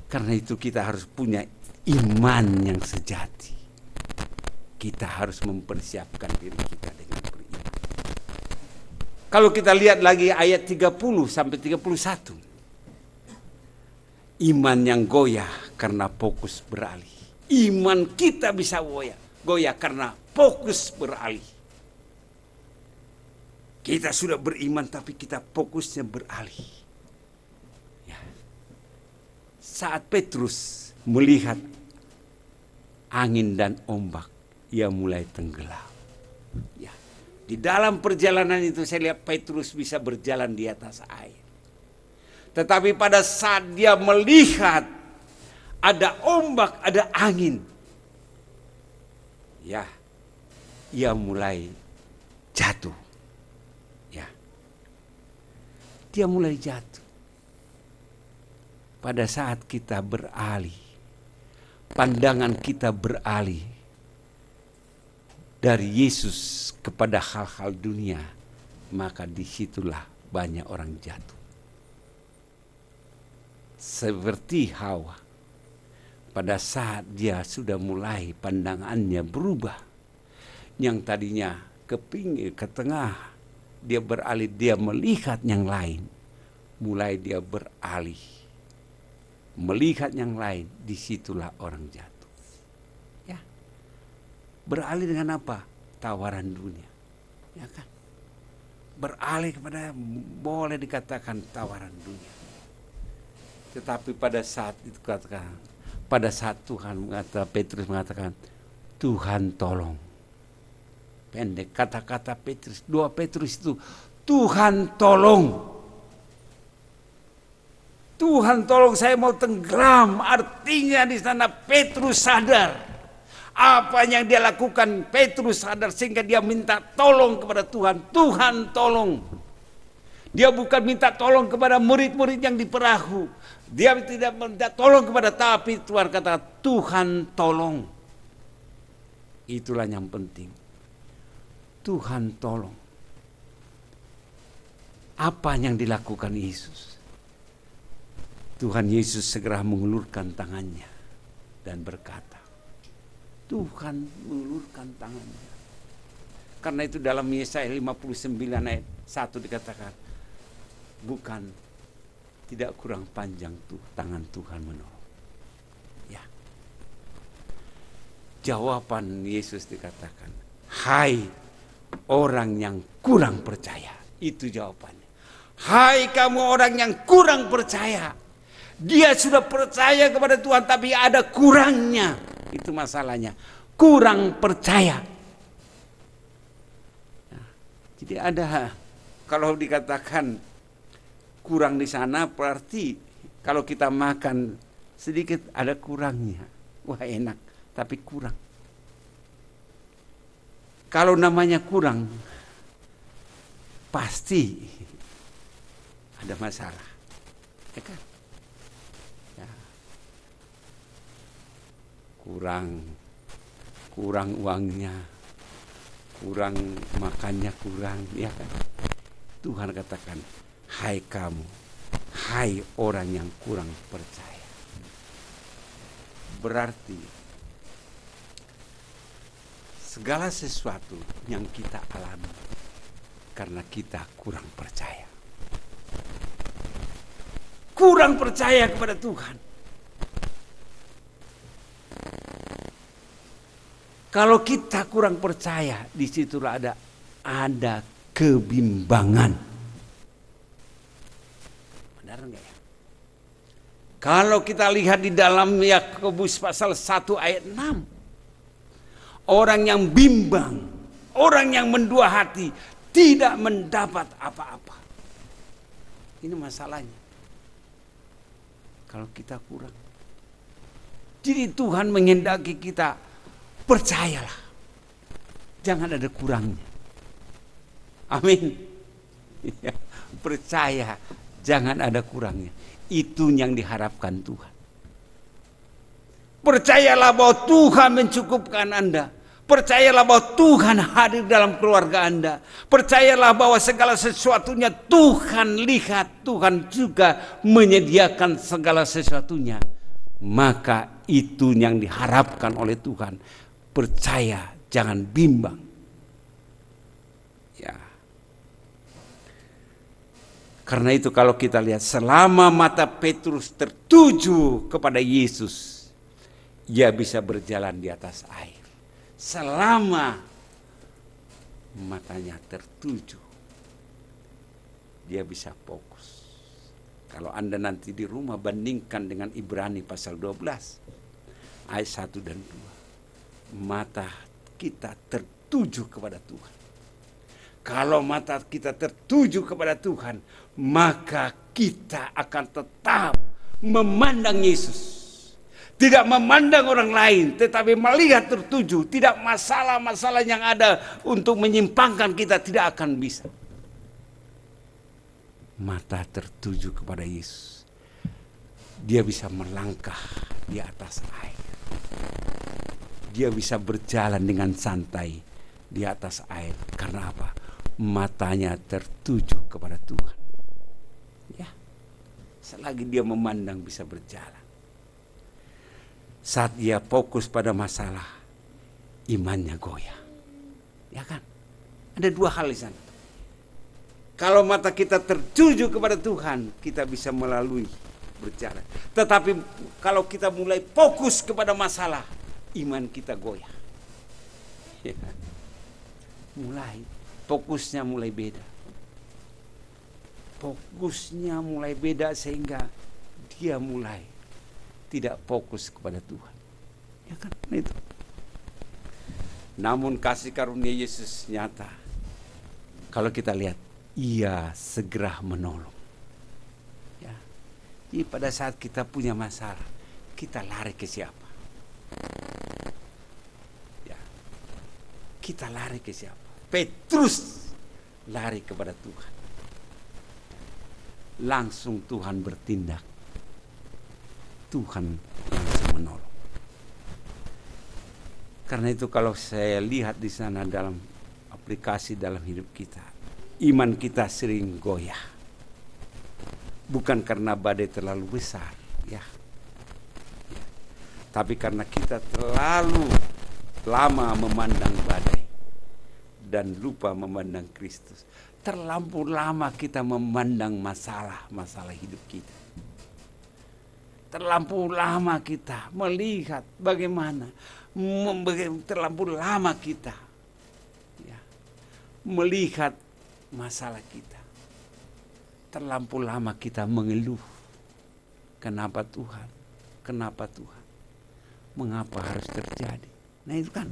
Karena itu kita harus punya iman yang sejati. Kita harus mempersiapkan diri kita dengan beriman. Kalau kita lihat lagi ayat 30 sampai 31. Iman yang goyah karena fokus beralih. Iman kita bisa goyah karena fokus beralih. Kita sudah beriman tapi kita fokusnya beralih. Ya. Saat Petrus melihat angin dan ombak, ia mulai tenggelam. Ya. Di dalam perjalanan itu saya lihat Petrus bisa berjalan di atas air. Tetapi pada saat dia melihat ada ombak, ada angin, ya, ia mulai jatuh. Ya. Dia mulai jatuh. Pada saat kita beralih, pandangan kita beralih dari Yesus kepada hal-hal dunia, maka disitulah banyak orang jatuh. Seperti Hawa, pada saat dia sudah mulai pandangannya berubah, yang tadinya ke pinggir, ke tengah, dia beralih, dia melihat yang lain, mulai dia beralih, melihat yang lain, disitulah orang jatuh. Beralih dengan apa? Tawaran dunia. Ya kan? Beralih kepada, boleh dikatakan tawaran dunia. Tetapi pada saat itu katakan, pada saat Petrus mengatakan, Tuhan tolong. Pendek kata-kata Petrus, 2 Petrus itu, Tuhan tolong. Tuhan tolong, saya mau tenggelam. Artinya di sana Petrus sadar apa yang dia lakukan. Petrus sadar sehingga dia minta tolong kepada Tuhan. Tuhan tolong. Dia bukan minta tolong kepada murid-murid yang di perahu. Dia tidak minta tolong kepada, tapi Tuhan kata Tuhan tolong. Itulah yang penting. Tuhan tolong. Apa yang dilakukan Yesus? Tuhan Yesus segera mengulurkan tangannya dan berkata, Tuhan mengulurkan tangannya. Karena itu dalam Yesaya 59 ayat 1 dikatakan, bukan, tidak kurang panjang tangan Tuhan menolong. Ya. Jawaban Yesus dikatakan, hai orang yang kurang percaya. Itu jawabannya. Hai kamu orang yang kurang percaya. Dia sudah percaya kepada Tuhan tapi ada kurangnya. Itu masalahnya. Kurang percaya. Jadi ada, kalau dikatakan kurang di sana, berarti kalau kita makan sedikit ada kurangnya. Wah enak, tapi kurang. Kalau namanya kurang, pasti ada masalah. Ya kan? Ya. Kurang uangnya, kurang makannya, kurang, ya kan? Tuhan katakan, hai kamu, hai orang yang kurang percaya. Berarti segala sesuatu yang kita alami karena kita kurang percaya. Kurang percaya kepada Tuhan. Kalau kita kurang percaya, disitulah ada kebimbangan. Benar enggak ya? Kalau kita lihat di dalam Yakobus pasal 1 ayat 6. Orang yang bimbang, orang yang mendua hati, tidak mendapat apa-apa. Ini masalahnya. Kalau kita kurang. Jadi Tuhan menghendaki kita, percayalah. Jangan ada kurangnya. Amin. Percaya, jangan ada kurangnya. Itu yang diharapkan Tuhan. Percayalah bahwa Tuhan mencukupkan Anda. Percayalah bahwa Tuhan hadir dalam keluarga Anda. Percayalah bahwa segala sesuatunya Tuhan lihat. Tuhan juga menyediakan segala sesuatunya. Maka itu yang diharapkan oleh Tuhan. Percaya, jangan bimbang. Ya. Karena itu kalau kita lihat, selama mata Petrus tertuju kepada Yesus, ia bisa berjalan di atas air. Selama matanya tertuju, dia bisa fokus. Kalau Anda nanti di rumah bandingkan dengan Ibrani pasal 12 ayat 1 dan 2. Mata kita tertuju kepada Tuhan. Kalau mata kita tertuju kepada Tuhan, maka kita akan tetap memandang Yesus. Tidak memandang orang lain, tetapi melihat tertuju. Tidak masalah-masalah yang ada untuk menyimpangkan kita, tidak akan bisa. Mata tertuju kepada Yesus. Dia bisa melangkah di atas air. Dia bisa berjalan dengan santai di atas air. Karena apa? Matanya tertuju kepada Tuhan. Ya. Selagi dia memandang bisa berjalan. Saat dia fokus pada masalah, imannya goyah. Ya kan? Ada dua hal di sana. Kalau mata kita tertuju kepada Tuhan, kita bisa melalui berjalan. Tetapi kalau kita mulai fokus kepada masalah, iman kita goyah. Ya. Mulai, fokusnya mulai beda. Fokusnya mulai beda sehingga dia mulai tidak fokus kepada Tuhan. Ya kan? Itu. Namun kasih karunia Yesus nyata. Kalau kita lihat, ia segera menolong. Ya. Jadi pada saat kita punya masalah, kita lari ke siapa? Ya. Kita lari ke siapa? Petrus lari kepada Tuhan. Langsung Tuhan bertindak. Tuhan langsung menolong. Karena itu kalau saya lihat di sana dalam aplikasi dalam hidup kita, iman kita sering goyah. Bukan karena badai terlalu besar, ya. Tapi karena kita terlalu lama memandang badai dan lupa memandang Kristus. Terlampau lama kita memandang masalah hidup kita. Terlampau lama kita melihat bagaimana, terlampau lama kita ya, melihat masalah kita. Terlampau lama kita mengeluh. Kenapa Tuhan? Kenapa Tuhan? mengapa harus terjadi. Nah itu kan.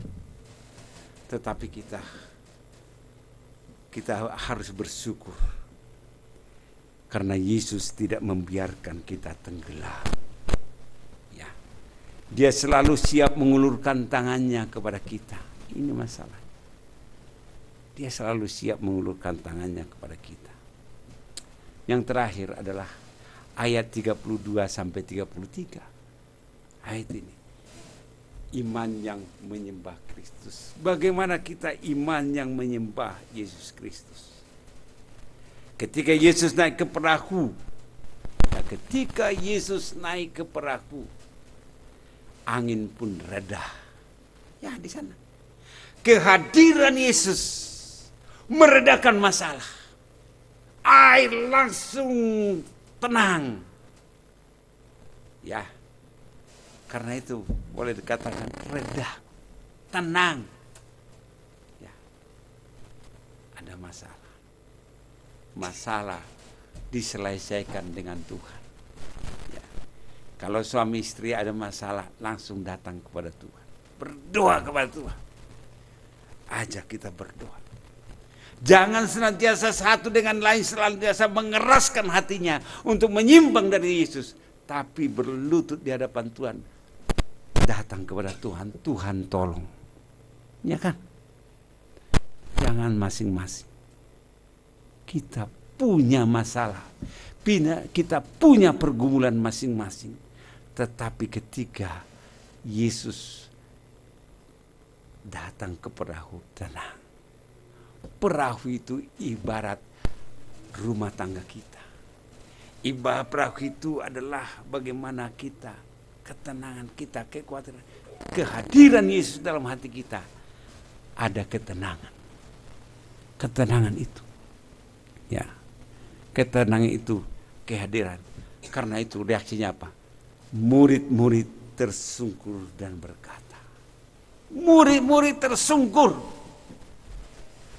Tetapi kita harus bersyukur karena Yesus tidak membiarkan kita tenggelam. Ya. Dia selalu siap mengulurkan tangannya kepada kita. Ini masalah. Dia selalu siap mengulurkan tangannya kepada kita. Yang terakhir adalah ayat 32 sampai 33. Ayat ini. Iman yang menyembah Kristus. Bagaimana kita iman yang menyembah Yesus Kristus? Ketika Yesus naik ke perahu, angin pun reda. Ya, di sana. Kehadiran Yesus meredakan masalah. Air langsung tenang. Ya. Karena itu boleh dikatakan reda, tenang. Ya. Ada masalah. Masalah diselesaikan dengan Tuhan. Ya. Kalau suami istri ada masalah, langsung datang kepada Tuhan. Berdoa kepada Tuhan. Ajak kita berdoa. Jangan senantiasa satu dengan lain senantiasa mengeraskan hatinya untuk menyimpang dari Yesus. Tapi berlutut di hadapan Tuhan. Datang kepada Tuhan, Tuhan tolong. Ya kan? Jangan masing-masing. Kita punya masalah. Kita punya pergumulan masing-masing. Tetapi ketika Yesus datang ke perahu, tenang. Perahu itu ibarat rumah tangga kita. Ibarat perahu itu adalah bagaimana kita, ketenangan kita, kekuatan, kehadiran Yesus dalam hati kita. Ada ketenangan. Ketenangan itu. Ya. Ketenangan itu kehadiran. Karena itu reaksinya apa? Murid-murid tersungkur dan berkata. Murid-murid tersungkur.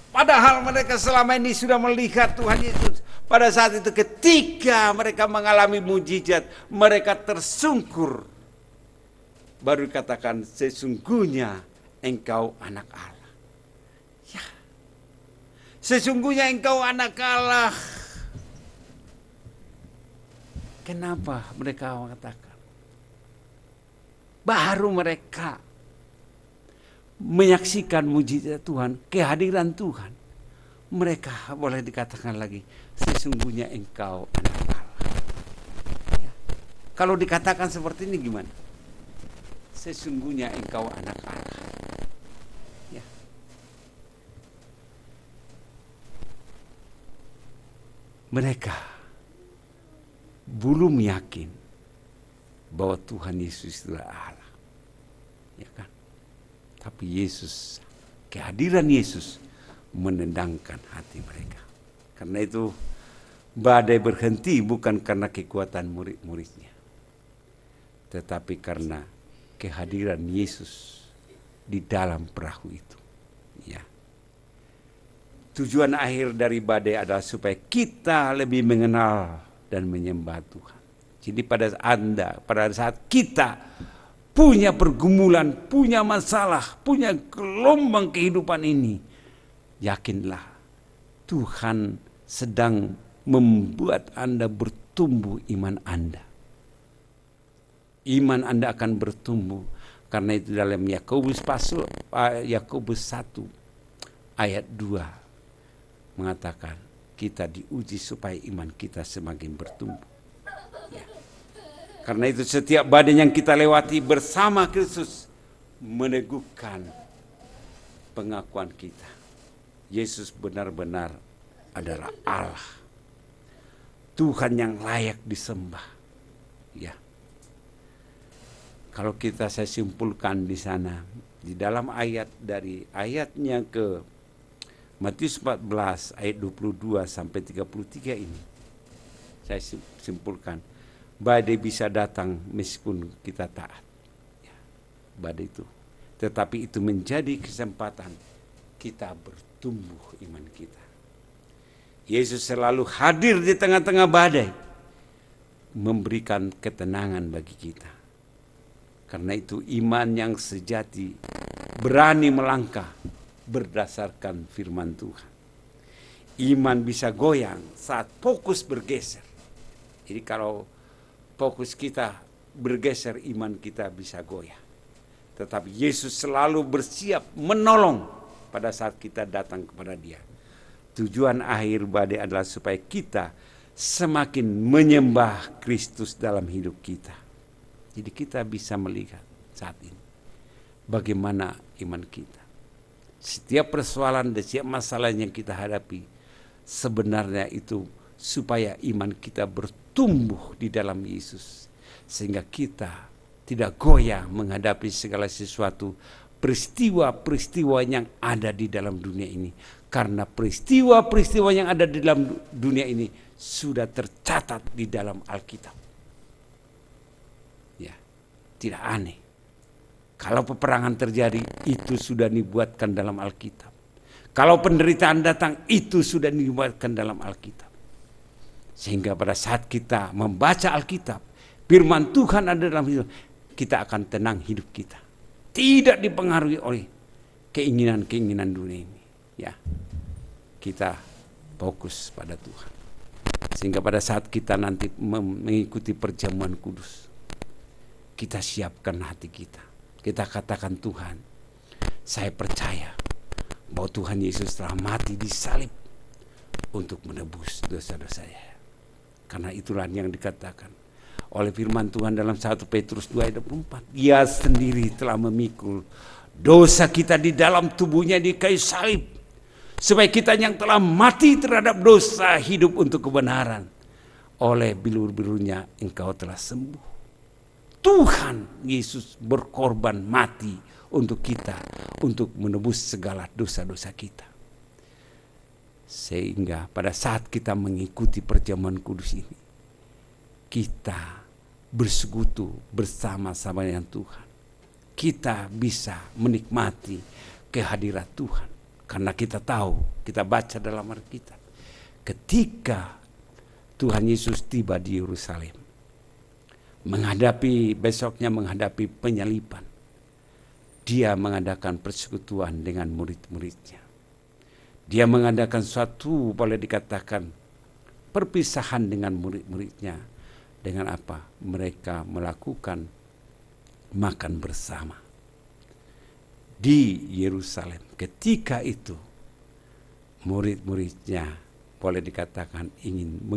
Padahal mereka selama ini sudah melihat Tuhan Yesus. Pada saat itu ketika mereka mengalami mujizat, mereka tersungkur. Baru dikatakan sesungguhnya engkau anak Allah. Ya. Sesungguhnya engkau anak Allah. Kenapa mereka mengatakan? Baru mereka menyaksikan mujizat Tuhan, kehadiran Tuhan. Mereka boleh dikatakan lagi, sesungguhnya engkau anak Allah. Ya. Kalau dikatakan seperti ini gimana? Sesungguhnya engkau anak Allah. Ya. Mereka belum yakin bahwa Tuhan Yesus adalah Allah. Ya kan? Tapi Yesus, kehadiran Yesus menendangkan hati mereka. Karena itu badai berhenti bukan karena kekuatan murid-muridnya, tetapi karena kehadiran Yesus di dalam perahu itu. Ya. Tujuan akhir dari badai adalah supaya kita lebih mengenal dan menyembah Tuhan. Jadi pada saat kita punya pergumulan, punya masalah, punya gelombang kehidupan ini, yakinlah Tuhan sedang membuat Anda bertumbuh iman Anda. Iman Anda akan bertumbuh. Karena itu dalam Yakobus 1 ayat 2 mengatakan kita diuji supaya iman kita semakin bertumbuh. Ya. Karena itu setiap badai yang kita lewati bersama Kristus meneguhkan pengakuan kita. Yesus benar-benar adalah Allah. Tuhan yang layak disembah. Ya. Kalau saya simpulkan di sana, di dalam ayatnya ke Matius 14 ayat 22 sampai 33 ini, saya simpulkan, badai bisa datang meskipun kita taat. Ya, badai itu. Tetapi itu menjadi kesempatan kita bertumbuh iman kita. Yesus selalu hadir di tengah-tengah badai, memberikan ketenangan bagi kita. Karena itu iman yang sejati berani melangkah berdasarkan firman Tuhan. Iman bisa goyang saat fokus bergeser. Jadi kalau fokus kita bergeser, iman kita bisa goyah. Tetapi Yesus selalu bersiap menolong pada saat kita datang kepada Dia. Tujuan akhir badai adalah supaya kita semakin menyembah Kristus dalam hidup kita. Jadi kita bisa melihat saat ini bagaimana iman kita. Setiap persoalan dan setiap masalah yang kita hadapi sebenarnya itu supaya iman kita bertumbuh di dalam Yesus. Sehingga kita tidak goyah menghadapi segala sesuatu peristiwa-peristiwa yang ada di dalam dunia ini. Karena peristiwa-peristiwa yang ada di dalam dunia ini sudah tercatat di dalam Alkitab. Ya, tidak aneh. Kalau peperangan terjadi, itu sudah dibuatkan dalam Alkitab. Kalau penderitaan datang, itu sudah dibuatkan dalam Alkitab. Sehingga pada saat kita membaca Alkitab, firman Tuhan ada dalam hidup, kita akan tenang hidup kita. Tidak dipengaruhi oleh keinginan-keinginan dunia ini. Ya, kita fokus pada Tuhan. Sehingga pada saat kita nanti mengikuti perjamuan kudus, kita siapkan hati kita. Kita katakan, Tuhan, saya percaya bahwa Tuhan Yesus telah mati di salib untuk menebus dosa-dosa saya. Karena itulah yang dikatakan oleh firman Tuhan dalam 1 Petrus 2 ayat 24. Dia sendiri telah memikul dosa kita di dalam tubuhnya di kayu salib, supaya kita yang telah mati terhadap dosa hidup untuk kebenaran. Oleh bilur-bilurnya engkau telah sembuh. Tuhan Yesus berkorban mati untuk kita, untuk menebus segala dosa-dosa kita. Sehingga pada saat kita mengikuti perjamuan kudus ini, kita bersekutu bersama-sama dengan Tuhan. Kita bisa menikmati kehadirat Tuhan. Karena kita tahu, kita baca dalam Alkitab, ketika Tuhan Yesus tiba di Yerusalem, besoknya menghadapi penyaliban, Dia mengadakan persekutuan dengan murid-muridnya. Dia mengadakan suatu, boleh dikatakan, perpisahan dengan murid-muridnya. Dengan apa? Mereka melakukan makan bersama di Yerusalem. Ketika itu murid-muridnya boleh dikatakan ingin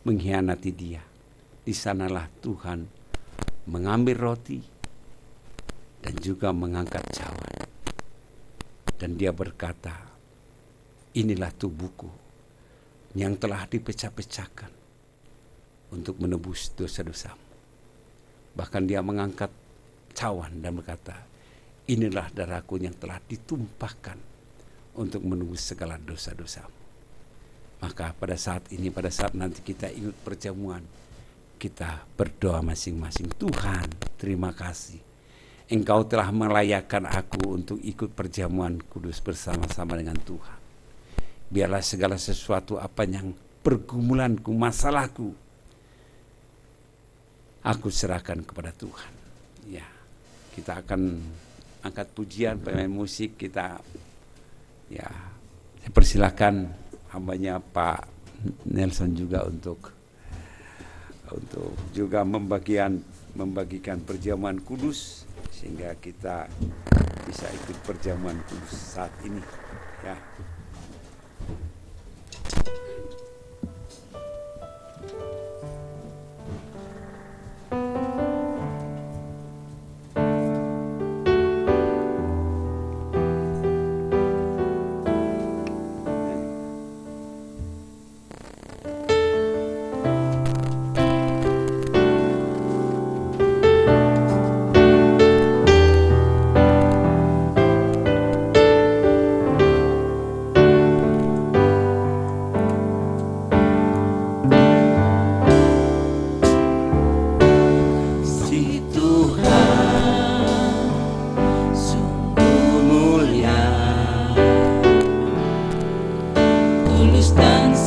mengkhianati Dia. Di sanalah Tuhan mengambil roti dan juga mengangkat cawan. Dan Dia berkata, inilah tubuhku yang telah dipecah-pecahkan untuk menebus dosa-dosamu. Bahkan Dia mengangkat cawan dan berkata, inilah darahku yang telah ditumpahkan untuk menebus segala dosa-dosamu. Maka pada saat ini, pada saat nanti kita ikut perjamuan, kita berdoa masing-masing. Tuhan, terima kasih. Engkau telah melayakkan aku untuk ikut perjamuan kudus bersama-sama dengan Tuhan. Biarlah segala sesuatu apa yang pergumulanku, masalahku, aku serahkan kepada Tuhan. Ya, kita akan angkat pujian, pemain musik kita. Ya, saya persilakan hambanya Pak Nelson juga untuk juga membagikan perjamuan kudus, sehingga kita bisa ikut perjamuan kudus saat ini. Ya.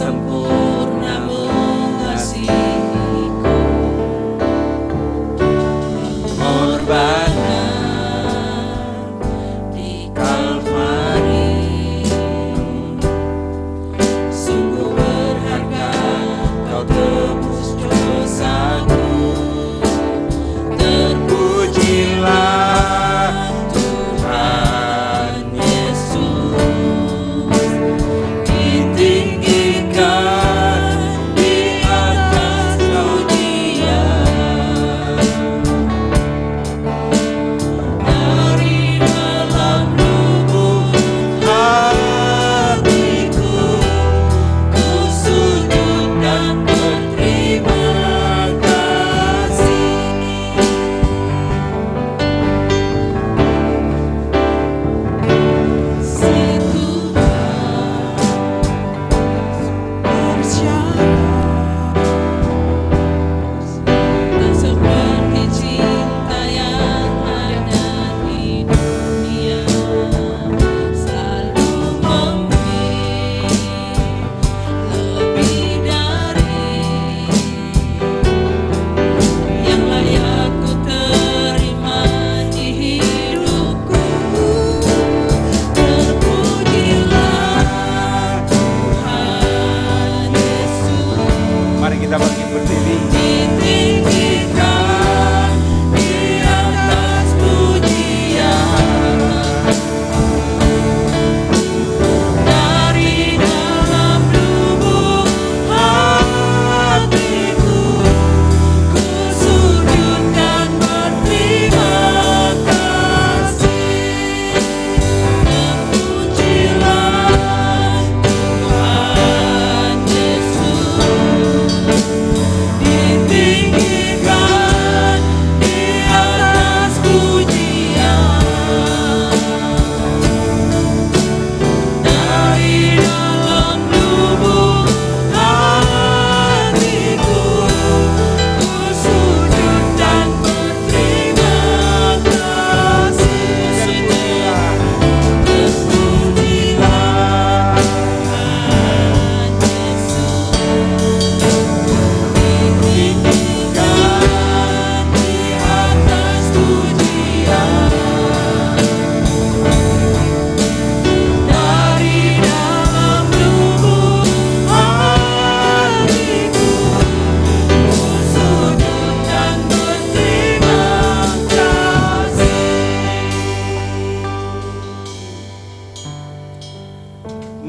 Sempurna mengasihiku.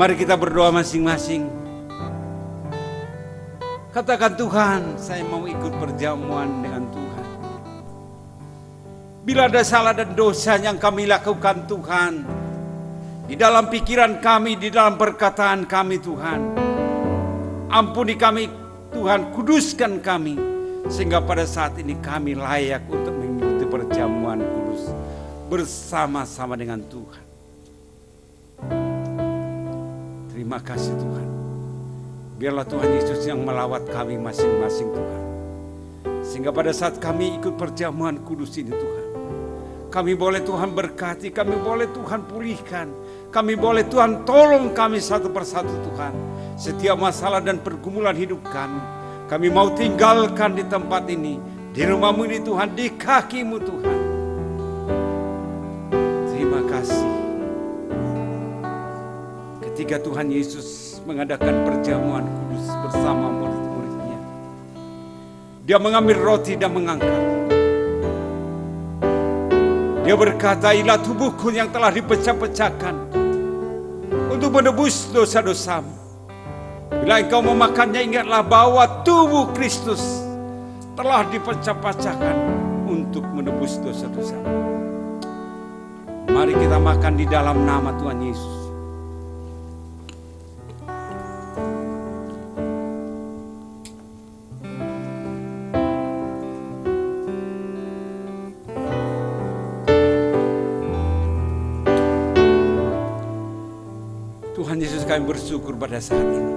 Mari kita berdoa masing-masing. Katakan, Tuhan, saya mau ikut perjamuan dengan Tuhan. Bila ada salah dan dosa yang kami lakukan, Tuhan, di dalam pikiran kami, di dalam perkataan kami, Tuhan, ampuni kami, Tuhan, kuduskan kami, sehingga pada saat ini kami layak untuk mengikuti perjamuan kudus bersama-sama dengan Tuhan. Terima kasih, Tuhan. Biarlah Tuhan Yesus yang melawat kami masing-masing, Tuhan. Sehingga pada saat kami ikut perjamuan kudus ini, Tuhan, kami boleh Tuhan berkati, kami boleh Tuhan pulihkan, kami boleh Tuhan tolong kami satu persatu, Tuhan. Setiap masalah dan pergumulan hidup kami mau tinggalkan di tempat ini, di rumah-Mu ini, Tuhan, di kaki-Mu, Tuhan. Terima kasih. Ketika Tuhan Yesus mengadakan perjamuan kudus bersama murid-muridnya, Dia mengambil roti dan mengangkat. Dia berkata, inilah tubuhku yang telah dipecah-pecahkan untuk menebus dosa-dosamu. Bila engkau memakannya, ingatlah bahwa tubuh Kristus telah dipecah-pecahkan untuk menebus dosa-dosamu. Mari kita makan di dalam nama Tuhan Yesus. Tuhan Yesus, kami bersyukur pada saat ini.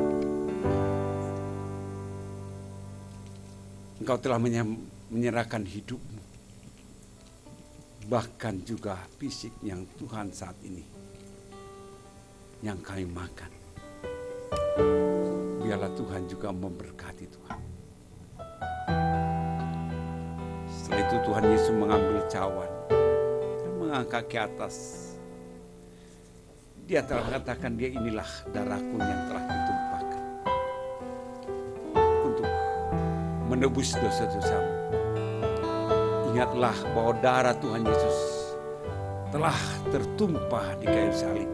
Engkau telah menyerahkan hidup-Mu, bahkan juga fisik yang Tuhan saat ini, yang kami makan. Biarlah Tuhan juga memberkati, Tuhan. Setelah itu Tuhan Yesus mengambil cawan dan mengangkat ke atas. Dia telah mengatakan, dia inilah darahku yang telah ditumpahkan untuk menebus dosa-dosamu. Ingatlah bahwa darah Tuhan Yesus telah tertumpah di kayu salib,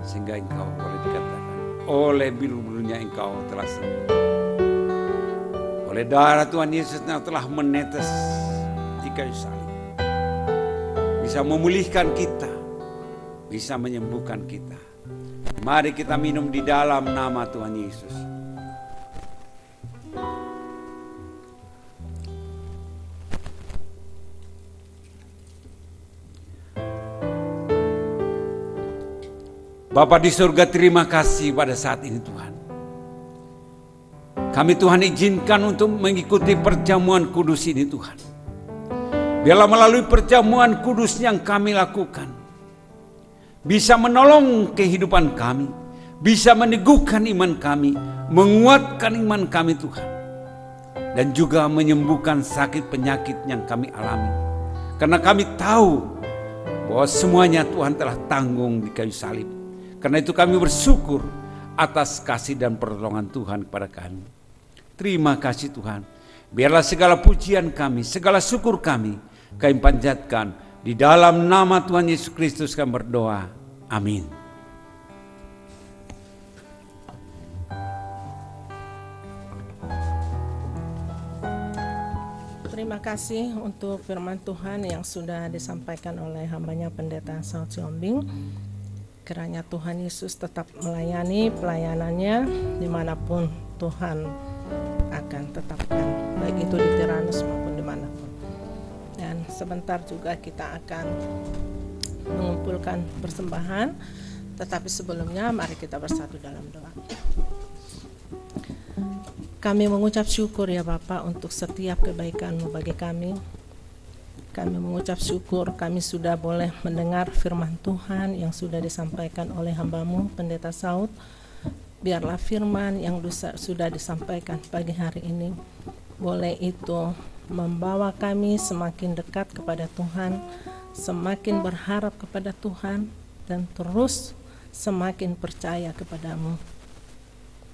sehingga engkau boleh dikatakan, oleh biru-birunya engkau telah sembuh. Oleh darah Tuhan Yesus yang telah menetes di kayu salib, bisa memulihkan kita, bisa menyembuhkan kita. Mari kita minum di dalam nama Tuhan Yesus. Bapa di surga, terima kasih pada saat ini, Tuhan. Kami, Tuhan, izinkan untuk mengikuti perjamuan kudus ini, Tuhan. Biarlah melalui perjamuan kudus yang kami lakukan, bisa menolong kehidupan kami, bisa meneguhkan iman kami, menguatkan iman kami, Tuhan. Dan juga menyembuhkan sakit penyakit yang kami alami. Karena kami tahu bahwa semuanya Tuhan telah tanggung di kayu salib. Karena itu kami bersyukur atas kasih dan pertolongan Tuhan kepada kami. Terima kasih, Tuhan. Biarlah segala pujian kami, segala syukur kami panjatkan di dalam nama Tuhan Yesus Kristus kami berdoa. Amin. Terima kasih untuk firman Tuhan yang sudah disampaikan oleh hambanya Pendeta Saud Siombing. Kiranya Tuhan Yesus tetap melayani pelayanannya dimanapun Tuhan akan tetapkan, baik itu di Tyrannus maupun dimanapun. Dan sebentar juga kita akan mengumpulkan persembahan, tetapi sebelumnya mari kita bersatu dalam doa. Kami mengucap syukur ya Bapa untuk setiap kebaikan-Mu bagi kami. Kami mengucap syukur kami sudah boleh mendengar firman Tuhan yang sudah disampaikan oleh hamba-Mu Pendeta Saud. Biarlah firman yang sudah disampaikan pagi hari ini boleh itu membawa kami semakin dekat kepada Tuhan, semakin berharap kepada Tuhan, dan terus semakin percaya kepada-Mu.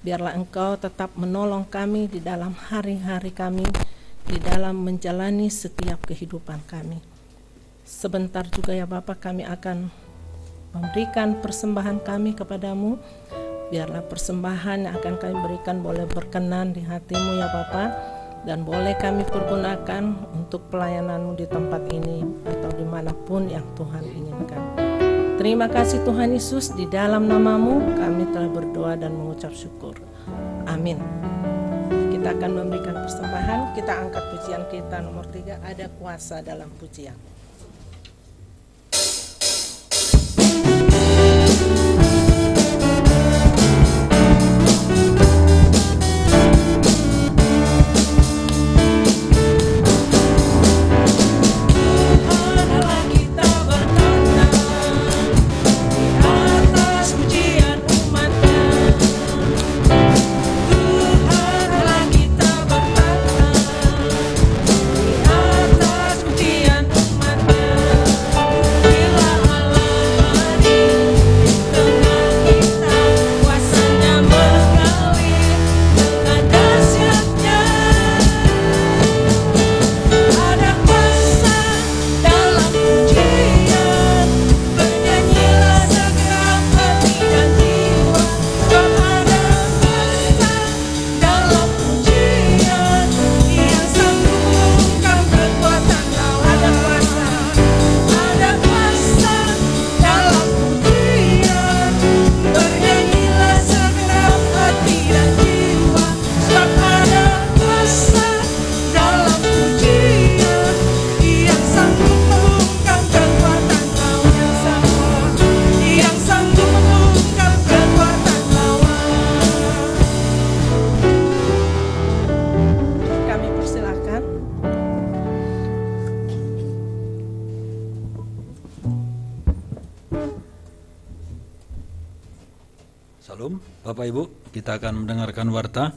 Biarlah Engkau tetap menolong kami di dalam hari-hari kami, di dalam menjalani setiap kehidupan kami. Sebentar juga ya Bapa, kami akan memberikan persembahan kami kepadamu. Biarlah persembahan yang akan kami berikan boleh berkenan di hatimu ya Bapa, dan boleh kami pergunakan untuk pelayananmu di tempat ini atau dimanapun yang Tuhan inginkan. Terima kasih Tuhan Yesus, di dalam namamu kami telah berdoa dan mengucap syukur. Amin. Kita akan memberikan persembahan. Kita angkat pujian kita nomor 3, ada kuasa dalam pujian. Salam, Bapak Ibu, kita akan mendengarkan warta.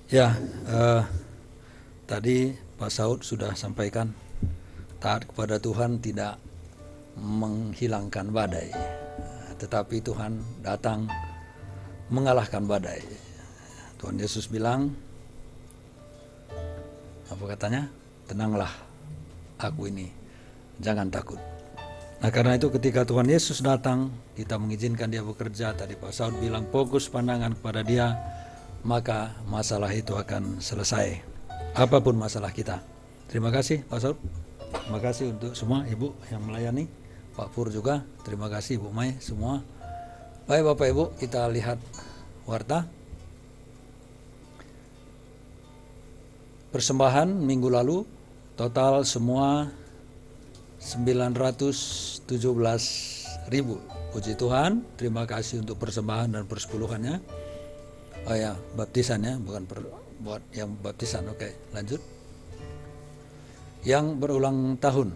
Ya, tadi Pak Saud sudah sampaikan, taat kepada Tuhan tidak menghilangkan badai, tetapi Tuhan datang mengalahkan badai. Tuhan Yesus bilang, apa katanya? Tenanglah, aku ini, jangan takut. Nah karena itu ketika Tuhan Yesus datang, kita mengizinkan dia bekerja. Tadi Pak Saud bilang fokus pandangan kepada dia, maka masalah itu akan selesai. Apapun masalah kita. Terima kasih Pak Saud. Terima kasih untuk semua Ibu yang melayani. Pak Pur juga. Terima kasih Ibu Mai semua. Baik Bapak Ibu, kita lihat warta. Persembahan minggu lalu total semua 917.000. Puji Tuhan, terima kasih untuk persembahan dan persepuluhannya. Oh ya, baptisannya, bukan buat yang baptisan. Oke, lanjut. Yang berulang tahun,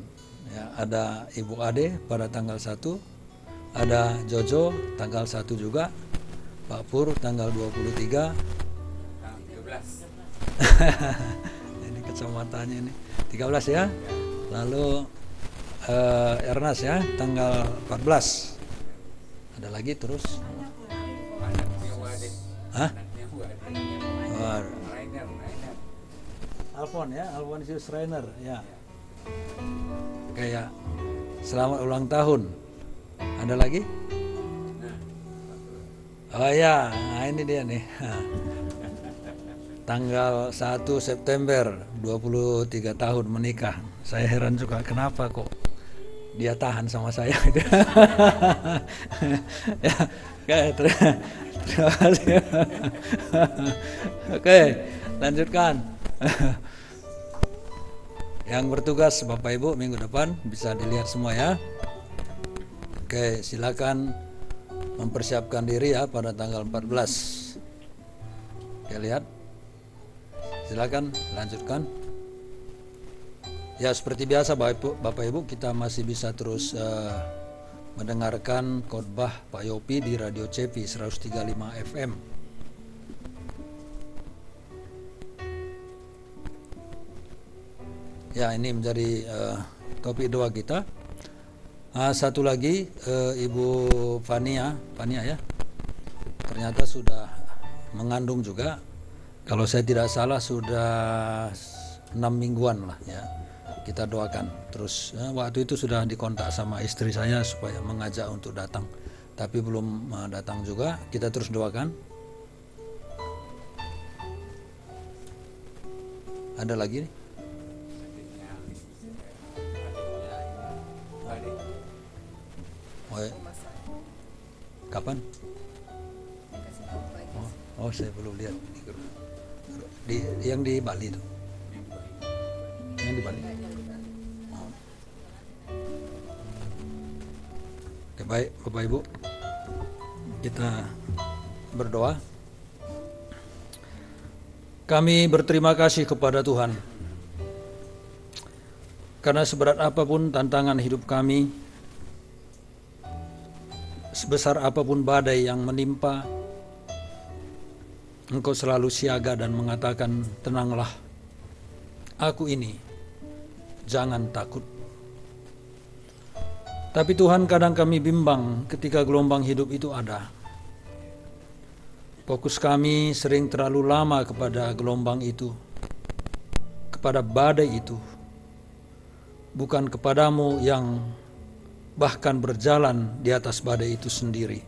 ya, ada Ibu Ade pada tanggal 1, ada Jojo tanggal 1 juga, Pak Pur tanggal 23. 13. Ini kecamatannya ini. 13 ya. Lalu Ernest ya, tanggal 14. Ada lagi terus? Hah? Alfon ya, Alfonsius Rainer ya. Kayak selamat ulang tahun. Ada lagi? Oh ya, nah ini dia nih. Tanggal 1 September 23 tahun menikah. Saya heran juga kenapa kok dia tahan sama saya gitu. Ya, oke, terima kasih. Oke, lanjutkan. Yang bertugas Bapak Ibu minggu depan bisa dilihat semua ya. Oke, silakan mempersiapkan diri ya pada tanggal 14. Oke, lihat. Silakan lanjutkan. Ya seperti biasa Bapak Ibu, kita masih bisa terus mendengarkan khotbah Pak Yopi di Radio CP 103.5 FM. Ya ini menjadi topik doa kita. Satu lagi Ibu Fania ya, ternyata sudah mengandung juga. Kalau saya tidak salah sudah 6 mingguan lah ya. kita doakan. Terus waktu itu sudah dikontak sama istri saya supaya mengajak untuk datang, tapi belum datang juga. Kita terus doakan. Ada lagi nih? Oh, ya. Kapan? Oh, saya belum lihat yang di Bali itu. Yang di Bali. Oh. Oke, baik Bapak Ibu, kita berdoa. Kami berterima kasih kepada Tuhan karena seberat apapun tantangan hidup kami, sebesar apapun badai yang menimpa, Engkau selalu siaga dan mengatakan, tenanglah, aku ini, jangan takut. Tapi Tuhan, kadang kami bimbang ketika gelombang hidup itu ada. Fokus kami sering terlalu lama kepada gelombang itu, kepada badai itu, bukan kepadamu yang bahkan berjalan di atas badai itu sendiri.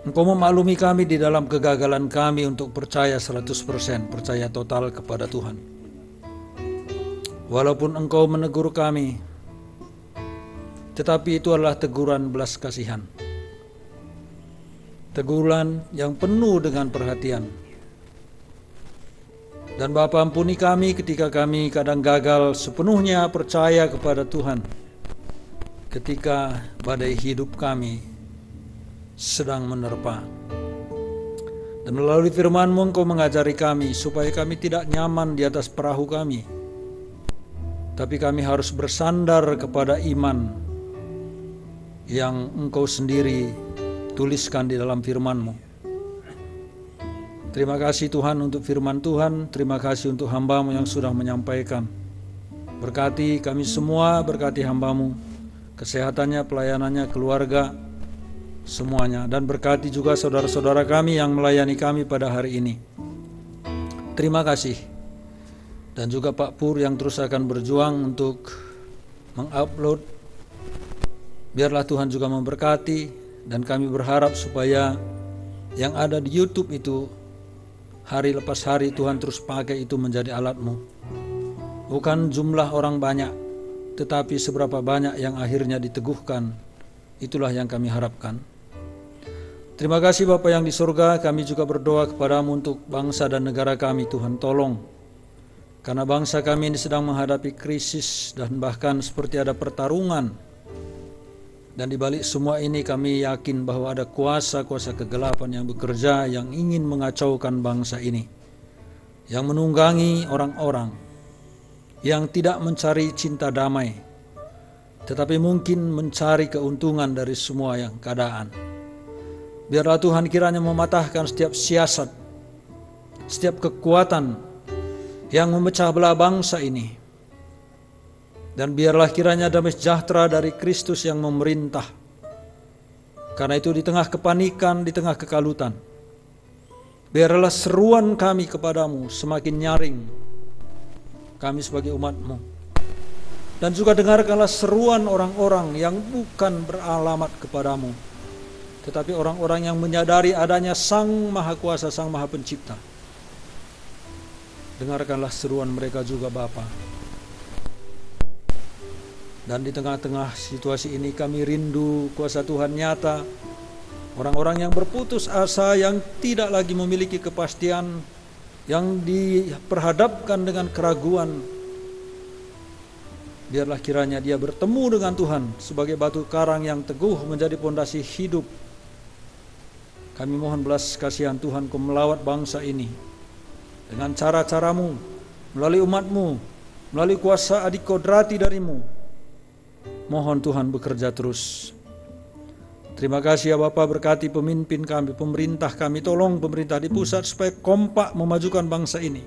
Engkau memaklumi kami di dalam kegagalan kami untuk percaya 100%, percaya total kepada Tuhan. Walaupun Engkau menegur kami, tetapi itu adalah teguran belas kasihan. Teguran yang penuh dengan perhatian. Dan Bapa, ampuni kami ketika kami kadang gagal sepenuhnya percaya kepada Tuhan, ketika badai hidup kami sedang menerpa. Dan melalui firman-Mu Engkau mengajari kami supaya kami tidak nyaman di atas perahu kami, tapi kami harus bersandar kepada iman yang Engkau sendiri tuliskan di dalam firman-Mu. Terima kasih Tuhan untuk firman Tuhan, terima kasih untuk hamba-Mu yang sudah menyampaikan. Berkati kami semua, berkati hamba-Mu, kesehatannya, pelayanannya, keluarga, semuanya. Dan berkati juga saudara-saudara kami yang melayani kami pada hari ini. Terima kasih. Dan juga Pak Pur yang terus akan berjuang untuk mengupload. Biarlah Tuhan juga memberkati. Dan kami berharap supaya yang ada di YouTube itu hari lepas hari Tuhan terus pakai itu menjadi alat-Mu. Bukan jumlah orang banyak, tetapi seberapa banyak yang akhirnya diteguhkan. Itulah yang kami harapkan. Terima kasih Bapa yang di surga, kami juga berdoa kepada-Mu untuk bangsa dan negara kami. Tuhan tolong, karena bangsa kami ini sedang menghadapi krisis dan bahkan seperti ada pertarungan. Dan di balik semua ini kami yakin bahwa ada kuasa-kuasa kegelapan yang bekerja, yang ingin mengacaukan bangsa ini, yang menunggangi orang-orang yang tidak mencari cinta damai, tetapi mungkin mencari keuntungan dari semua yang keadaan. Biarlah Tuhan kiranya mematahkan setiap siasat, setiap kekuatan yang memecah belah bangsa ini. Dan biarlah kiranya damai sejahtera dari Kristus yang memerintah. Karena itu di tengah kepanikan, di tengah kekalutan, biarlah seruan kami kepadamu semakin nyaring, kami sebagai umat-Mu. Dan juga dengarkanlah seruan orang-orang yang bukan beralamat kepadamu, tetapi orang-orang yang menyadari adanya Sang Maha Kuasa, Sang Maha Pencipta. Dengarkanlah seruan mereka juga Bapa. Dan di tengah-tengah situasi ini kami rindu kuasa Tuhan nyata. Orang-orang yang berputus asa, yang tidak lagi memiliki kepastian, yang diperhadapkan dengan keraguan, biarlah kiranya dia bertemu dengan Tuhan sebagai batu karang yang teguh menjadi pondasi hidup. Kami mohon belas kasihan Tuhan, Kau melawat bangsa ini dengan cara-cara-Mu, melalui umat-Mu, melalui kuasa adik kodrati dari-Mu. Mohon Tuhan bekerja terus. Terima kasih ya Bapa, berkati pemimpin kami, pemerintah kami. Tolong pemerintah di pusat supaya kompak memajukan bangsa ini.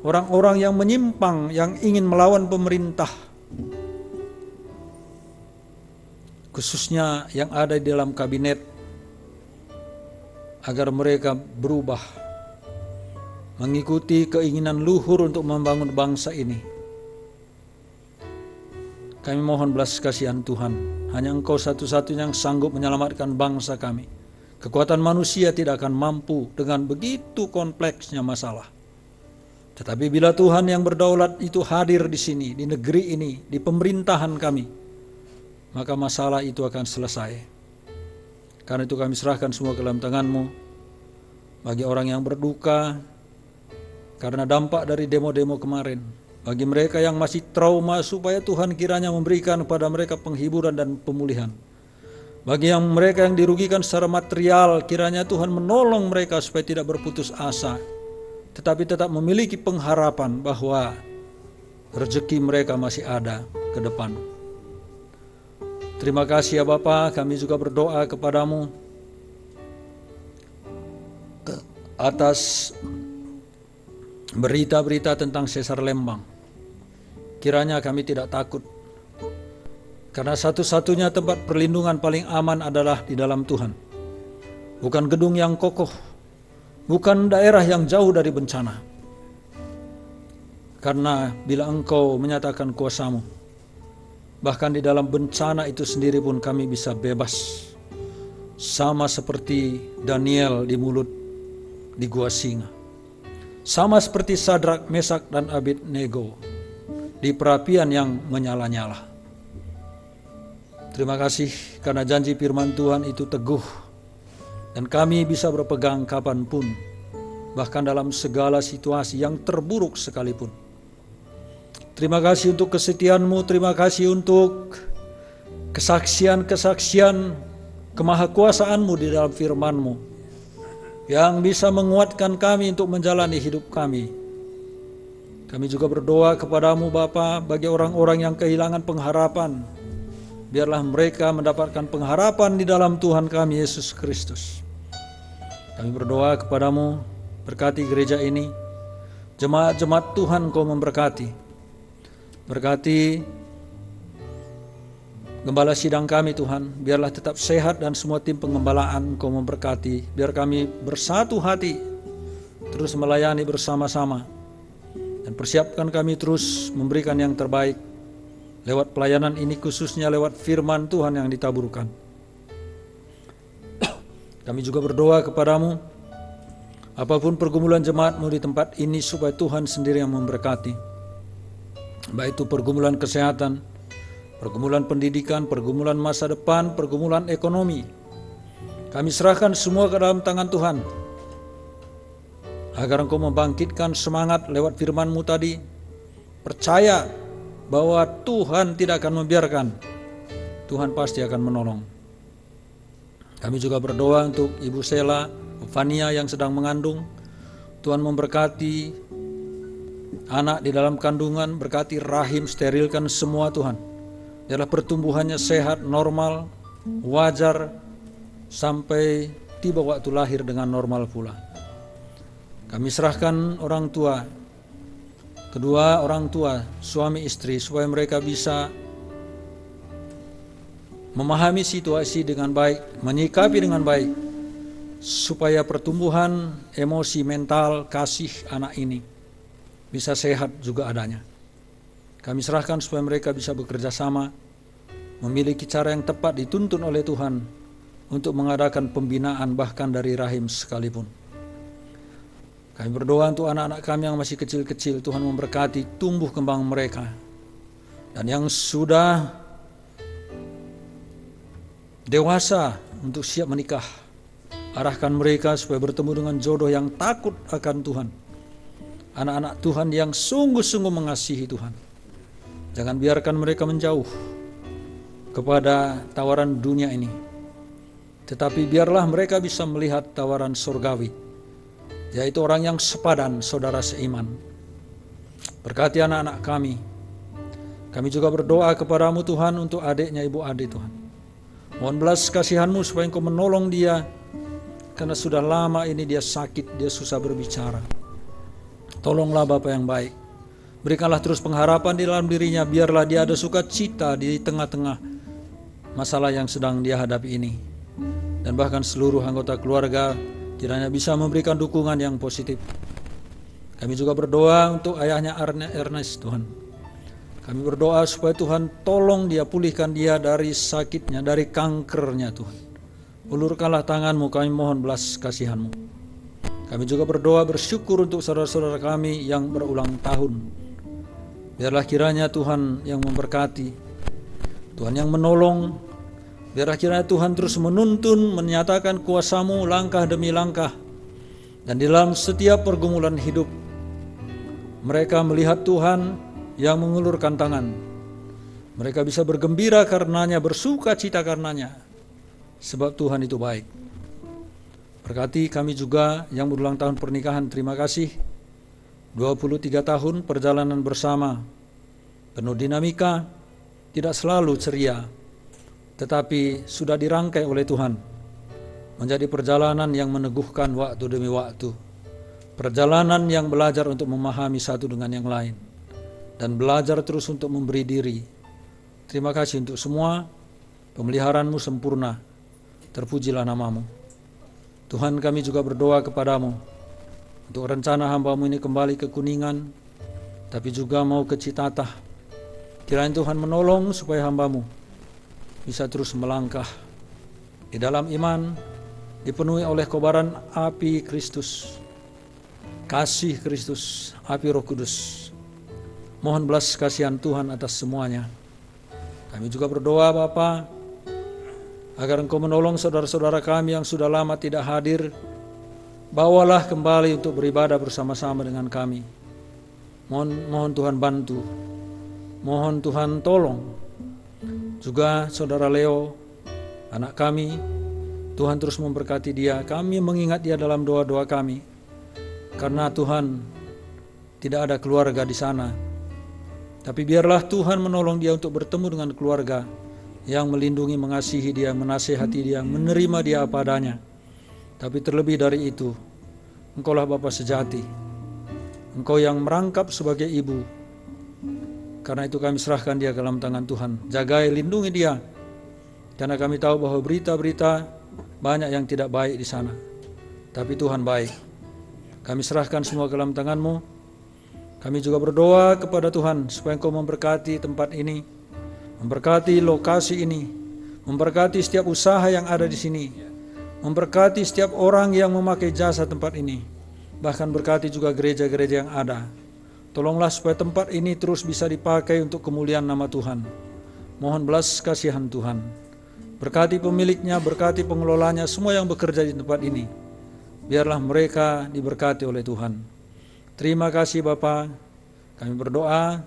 Orang-orang yang menyimpang, yang ingin melawan pemerintah, khususnya yang ada di dalam kabinet, agar mereka berubah, mengikuti keinginan luhur untuk membangun bangsa ini. Kami mohon belas kasihan Tuhan. Hanya Engkau satu-satunya yang sanggup menyelamatkan bangsa kami. Kekuatan manusia tidak akan mampu dengan begitu kompleksnya masalah. Tetapi bila Tuhan yang berdaulat itu hadir di sini, di negeri ini, di pemerintahan kami, maka masalah itu akan selesai. Karena itu kami serahkan semua ke dalam tangan-Mu. Bagi orang yang berduka karena dampak dari demo-demo kemarin, bagi mereka yang masih trauma, supaya Tuhan kiranya memberikan kepada mereka penghiburan dan pemulihan. Bagi mereka yang dirugikan secara material, kiranya Tuhan menolong mereka supaya tidak berputus asa, tetapi tetap memiliki pengharapan bahwa rezeki mereka masih ada ke depan. Terima kasih ya Bapa, kami juga berdoa kepadamu atas berita-berita tentang Sesar Lembang. Kiranya kami tidak takut, karena satu-satunya tempat perlindungan paling aman adalah di dalam Tuhan. Bukan gedung yang kokoh, bukan daerah yang jauh dari bencana. Karena bila Engkau menyatakan kuasa-Mu, bahkan di dalam bencana itu sendiri pun kami bisa bebas. Sama seperti Daniel di gua singa. Sama seperti Sadrak, Mesak, dan Abednego di perapian yang menyala-nyala. Terima kasih karena janji firman Tuhan itu teguh dan kami bisa berpegang kapanpun, bahkan dalam segala situasi yang terburuk sekalipun. Terima kasih untuk kesetiaan-Mu, terima kasih untuk kesaksian-kesaksian kemahakuasaan-Mu di dalam firman-Mu yang bisa menguatkan kami untuk menjalani hidup kami. Kami juga berdoa kepadamu Bapa, bagi orang-orang yang kehilangan pengharapan, biarlah mereka mendapatkan pengharapan di dalam Tuhan kami Yesus Kristus. Kami berdoa kepadamu, berkati gereja ini, jemaat-jemaat Tuhan Kau memberkati. Berkati gembala sidang kami Tuhan, biarlah tetap sehat dan semua tim pengembalaan Kau memberkati. Biar kami bersatu hati, terus melayani bersama-sama. Dan persiapkan kami terus memberikan yang terbaik lewat pelayanan ini, khususnya lewat firman Tuhan yang ditaburkan. Kami juga berdoa kepadamu, apapun pergumulan jemaat-Mu di tempat ini, supaya Tuhan sendiri yang memberkati. Baik itu pergumulan kesehatan, pergumulan pendidikan, pergumulan masa depan, pergumulan ekonomi. Kami serahkan semua ke dalam tangan Tuhan, agar Engkau membangkitkan semangat lewat firman-Mu tadi. Percaya bahwa Tuhan tidak akan membiarkan, Tuhan pasti akan menolong. Kami juga berdoa untuk Ibu Sela, Fania yang sedang mengandung. Tuhan memberkati anak di dalam kandungan, berkati rahim, sterilkan semua Tuhan. Biarlah pertumbuhannya sehat, normal, wajar, sampai tiba waktu lahir dengan normal pula. Kami serahkan orang tua, kedua orang tua, suami istri, supaya mereka bisa memahami situasi dengan baik, menyikapi dengan baik, supaya pertumbuhan emosi, mental, kasih anak ini bisa sehat juga adanya. Kami serahkan supaya mereka bisa bekerja sama, memiliki cara yang tepat dituntun oleh Tuhan untuk mengadakan pembinaan bahkan dari rahim sekalipun. Kami berdoa untuk anak-anak kami yang masih kecil-kecil, Tuhan memberkati tumbuh kembang mereka. Dan yang sudah dewasa untuk siap menikah, arahkan mereka supaya bertemu dengan jodoh yang takut akan Tuhan. Anak-anak Tuhan yang sungguh-sungguh mengasihi Tuhan. Jangan biarkan mereka menjauh kepada tawaran dunia ini, tetapi biarlah mereka bisa melihat tawaran surgawi, yaitu orang yang sepadan, saudara seiman. Berkati anak-anak kami. Kami juga berdoa kepadamu Tuhan untuk adiknya Ibu Ade Tuhan. Mohon belas kasihan-Mu supaya Engkau menolong dia, karena sudah lama ini dia sakit, dia susah berbicara. Tolonglah Bapa yang baik. Berikanlah terus pengharapan di dalam dirinya, biarlah dia ada sukacita di tengah-tengah masalah yang sedang dia hadapi ini. Dan bahkan seluruh anggota keluarga kiranya bisa memberikan dukungan yang positif. Kami juga berdoa untuk ayahnya Ernest Tuhan. Kami berdoa supaya Tuhan tolong dia, pulihkan dia dari sakitnya, dari kankernya Tuhan. Ulurkanlah tangan-Mu, kami mohon belas kasihan-Mu. Kami juga berdoa bersyukur untuk saudara-saudara kami yang berulang tahun. Biarlah kiranya Tuhan yang memberkati, Tuhan yang menolong. Biarlah kiranya Tuhan terus menuntun, menyatakan kuasa-Mu langkah demi langkah. Dan di dalam setiap pergumulan hidup, mereka melihat Tuhan yang mengulurkan tangan. Mereka bisa bergembira karenanya, bersuka cita karenanya, sebab Tuhan itu baik. Berkati kami juga yang berulang tahun pernikahan. Terima kasih. 23 tahun perjalanan bersama, penuh dinamika, tidak selalu ceria, tetapi sudah dirangkai oleh Tuhan menjadi perjalanan yang meneguhkan waktu demi waktu, perjalanan yang belajar untuk memahami satu dengan yang lain, dan belajar terus untuk memberi diri. Terima kasih untuk semua. Pemeliharaan-Mu sempurna, terpujilah nama-Mu. Tuhan, kami juga berdoa kepadamu untuk rencana hamba-Mu ini kembali ke Kuningan, tapi juga mau ke Citatah. Kiranya Tuhan menolong supaya hamba-Mu bisa terus melangkah di dalam iman, dipenuhi oleh kobaran api Kristus, kasih Kristus, api Roh Kudus. Mohon belas kasihan Tuhan atas semuanya. Kami juga berdoa Bapa, agar Engkau menolong saudara-saudara kami yang sudah lama tidak hadir. Bawalah kembali untuk beribadah bersama-sama dengan kami. Mohon Tuhan bantu, mohon Tuhan tolong. Juga saudara Leo, anak kami, Tuhan terus memberkati dia. Kami mengingat dia dalam doa-doa kami, karena Tuhan tidak ada keluarga di sana. Tapi biarlah Tuhan menolong dia untuk bertemu dengan keluarga yang melindungi, mengasihi dia, menasihati dia, menerima dia apa adanya. Tapi terlebih dari itu, Engkaulah Bapa sejati, Engkau yang merangkap sebagai ibu. Karena itu kami serahkan dia ke dalam tangan Tuhan. Jagai, lindungi dia, karena kami tahu bahwa berita-berita banyak yang tidak baik di sana. Tapi Tuhan baik. Kami serahkan semua ke dalam tangan-Mu. Kami juga berdoa kepada Tuhan supaya Engkau memberkati tempat ini, memberkati lokasi ini, memberkati setiap usaha yang ada di sini, memberkati setiap orang yang memakai jasa tempat ini, bahkan berkati juga gereja-gereja yang ada. Tolonglah supaya tempat ini terus bisa dipakai untuk kemuliaan nama Tuhan. Mohon belas kasihan Tuhan. Berkati pemiliknya, berkati pengelolanya, semua yang bekerja di tempat ini. Biarlah mereka diberkati oleh Tuhan. Terima kasih Bapa. Kami berdoa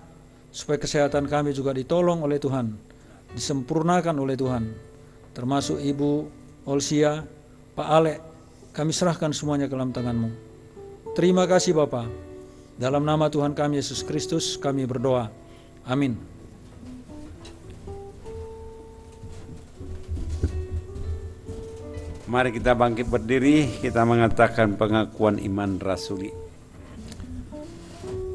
supaya kesehatan kami juga ditolong oleh Tuhan, disempurnakan oleh Tuhan. Termasuk Ibu Olsia, Pak Alek, kami serahkan semuanya ke dalam tangan-Mu. Terima kasih Bapa. Dalam nama Tuhan kami Yesus Kristus kami berdoa. Amin. Mari kita bangkit berdiri, kita mengatakan pengakuan iman rasuli.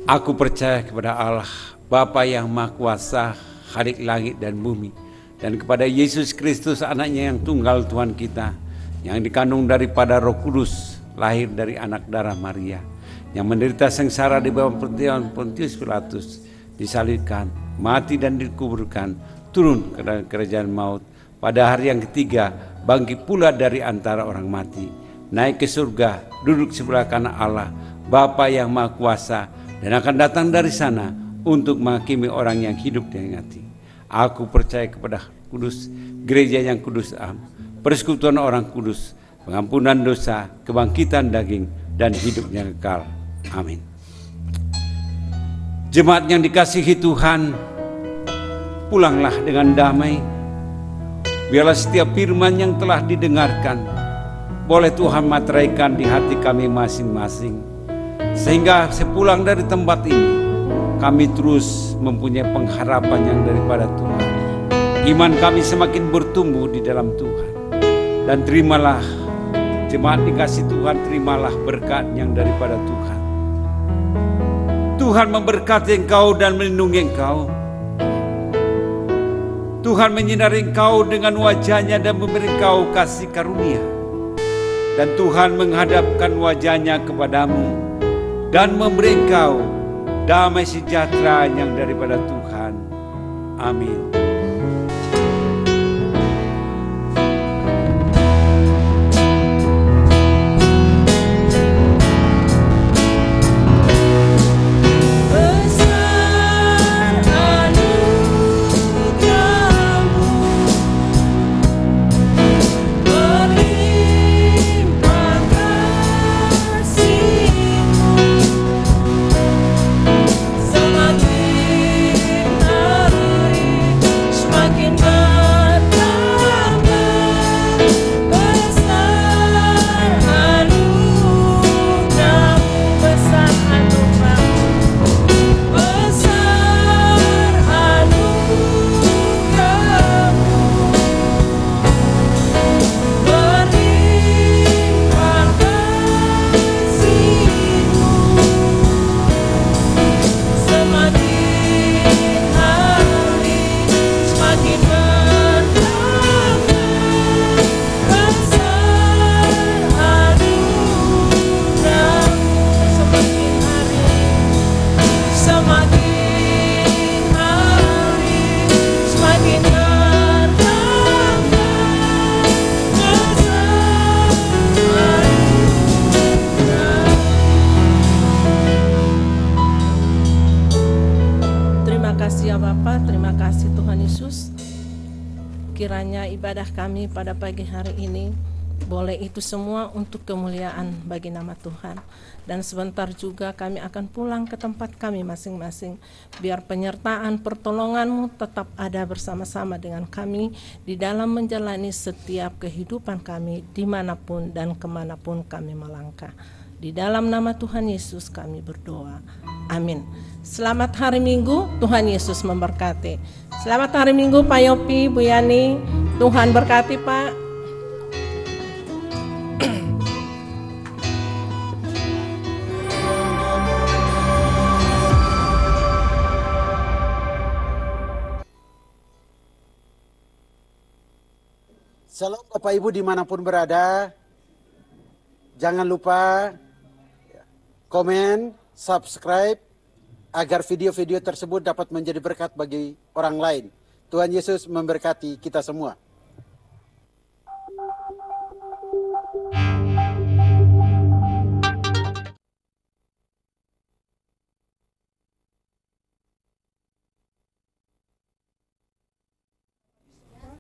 Aku percaya kepada Allah, Bapa yang Maha Kuasa, Khalik langit dan bumi, dan kepada Yesus Kristus anaknya yang tunggal Tuhan kita, yang dikandung daripada Roh Kudus, lahir dari anak darah Maria, yang menderita sengsara di bawah pemerintahan Pontius Pilatus, disalibkan, mati dan dikuburkan, turun ke dalam kerajaan maut, pada hari yang ketiga bangkit pula dari antara orang mati, naik ke surga, duduk sebelah kanan Allah, Bapa yang Maha Kuasa, dan akan datang dari sana untuk menghakimi orang yang hidup dan mati. Aku percaya kepada kudus, gereja yang kudus am, persekutuan orang kudus, pengampunan dosa, kebangkitan daging, dan hidup yang kekal. Amin. Jemaat yang dikasihi Tuhan, pulanglah dengan damai. Biarlah setiap firman yang telah didengarkan boleh Tuhan materaikan di hati kami masing-masing, sehingga sepulang dari tempat ini kami terus mempunyai pengharapan yang daripada Tuhan. Iman kami semakin bertumbuh di dalam Tuhan. Dan terimalah jemaat dikasih Tuhan, terimalah berkat yang daripada Tuhan. Tuhan memberkati engkau dan melindungi engkau. Tuhan menyinari engkau dengan wajahnya dan memberi engkau kasih karunia. Dan Tuhan menghadapkan wajahnya kepadamu dan memberi engkau damai sejahtera yang daripada Tuhan. Amin. Kiranya ibadah kami pada pagi hari ini boleh itu semua untuk kemuliaan bagi nama Tuhan. Dan sebentar juga kami akan pulang ke tempat kami masing-masing. Biar penyertaan pertolongan-Mu tetap ada bersama-sama dengan kami di dalam menjalani setiap kehidupan kami dimanapun dan kemanapun kami melangkah. Di dalam nama Tuhan Yesus kami berdoa. Amin. Selamat hari Minggu, Tuhan Yesus memberkati. Selamat hari Minggu Pak Yopi, Bu Yani. Tuhan berkati Pak. Shalom Bapak Ibu dimanapun berada. Jangan lupa komen, subscribe, agar video-video tersebut dapat menjadi berkat bagi orang lain. Tuhan Yesus memberkati kita semua.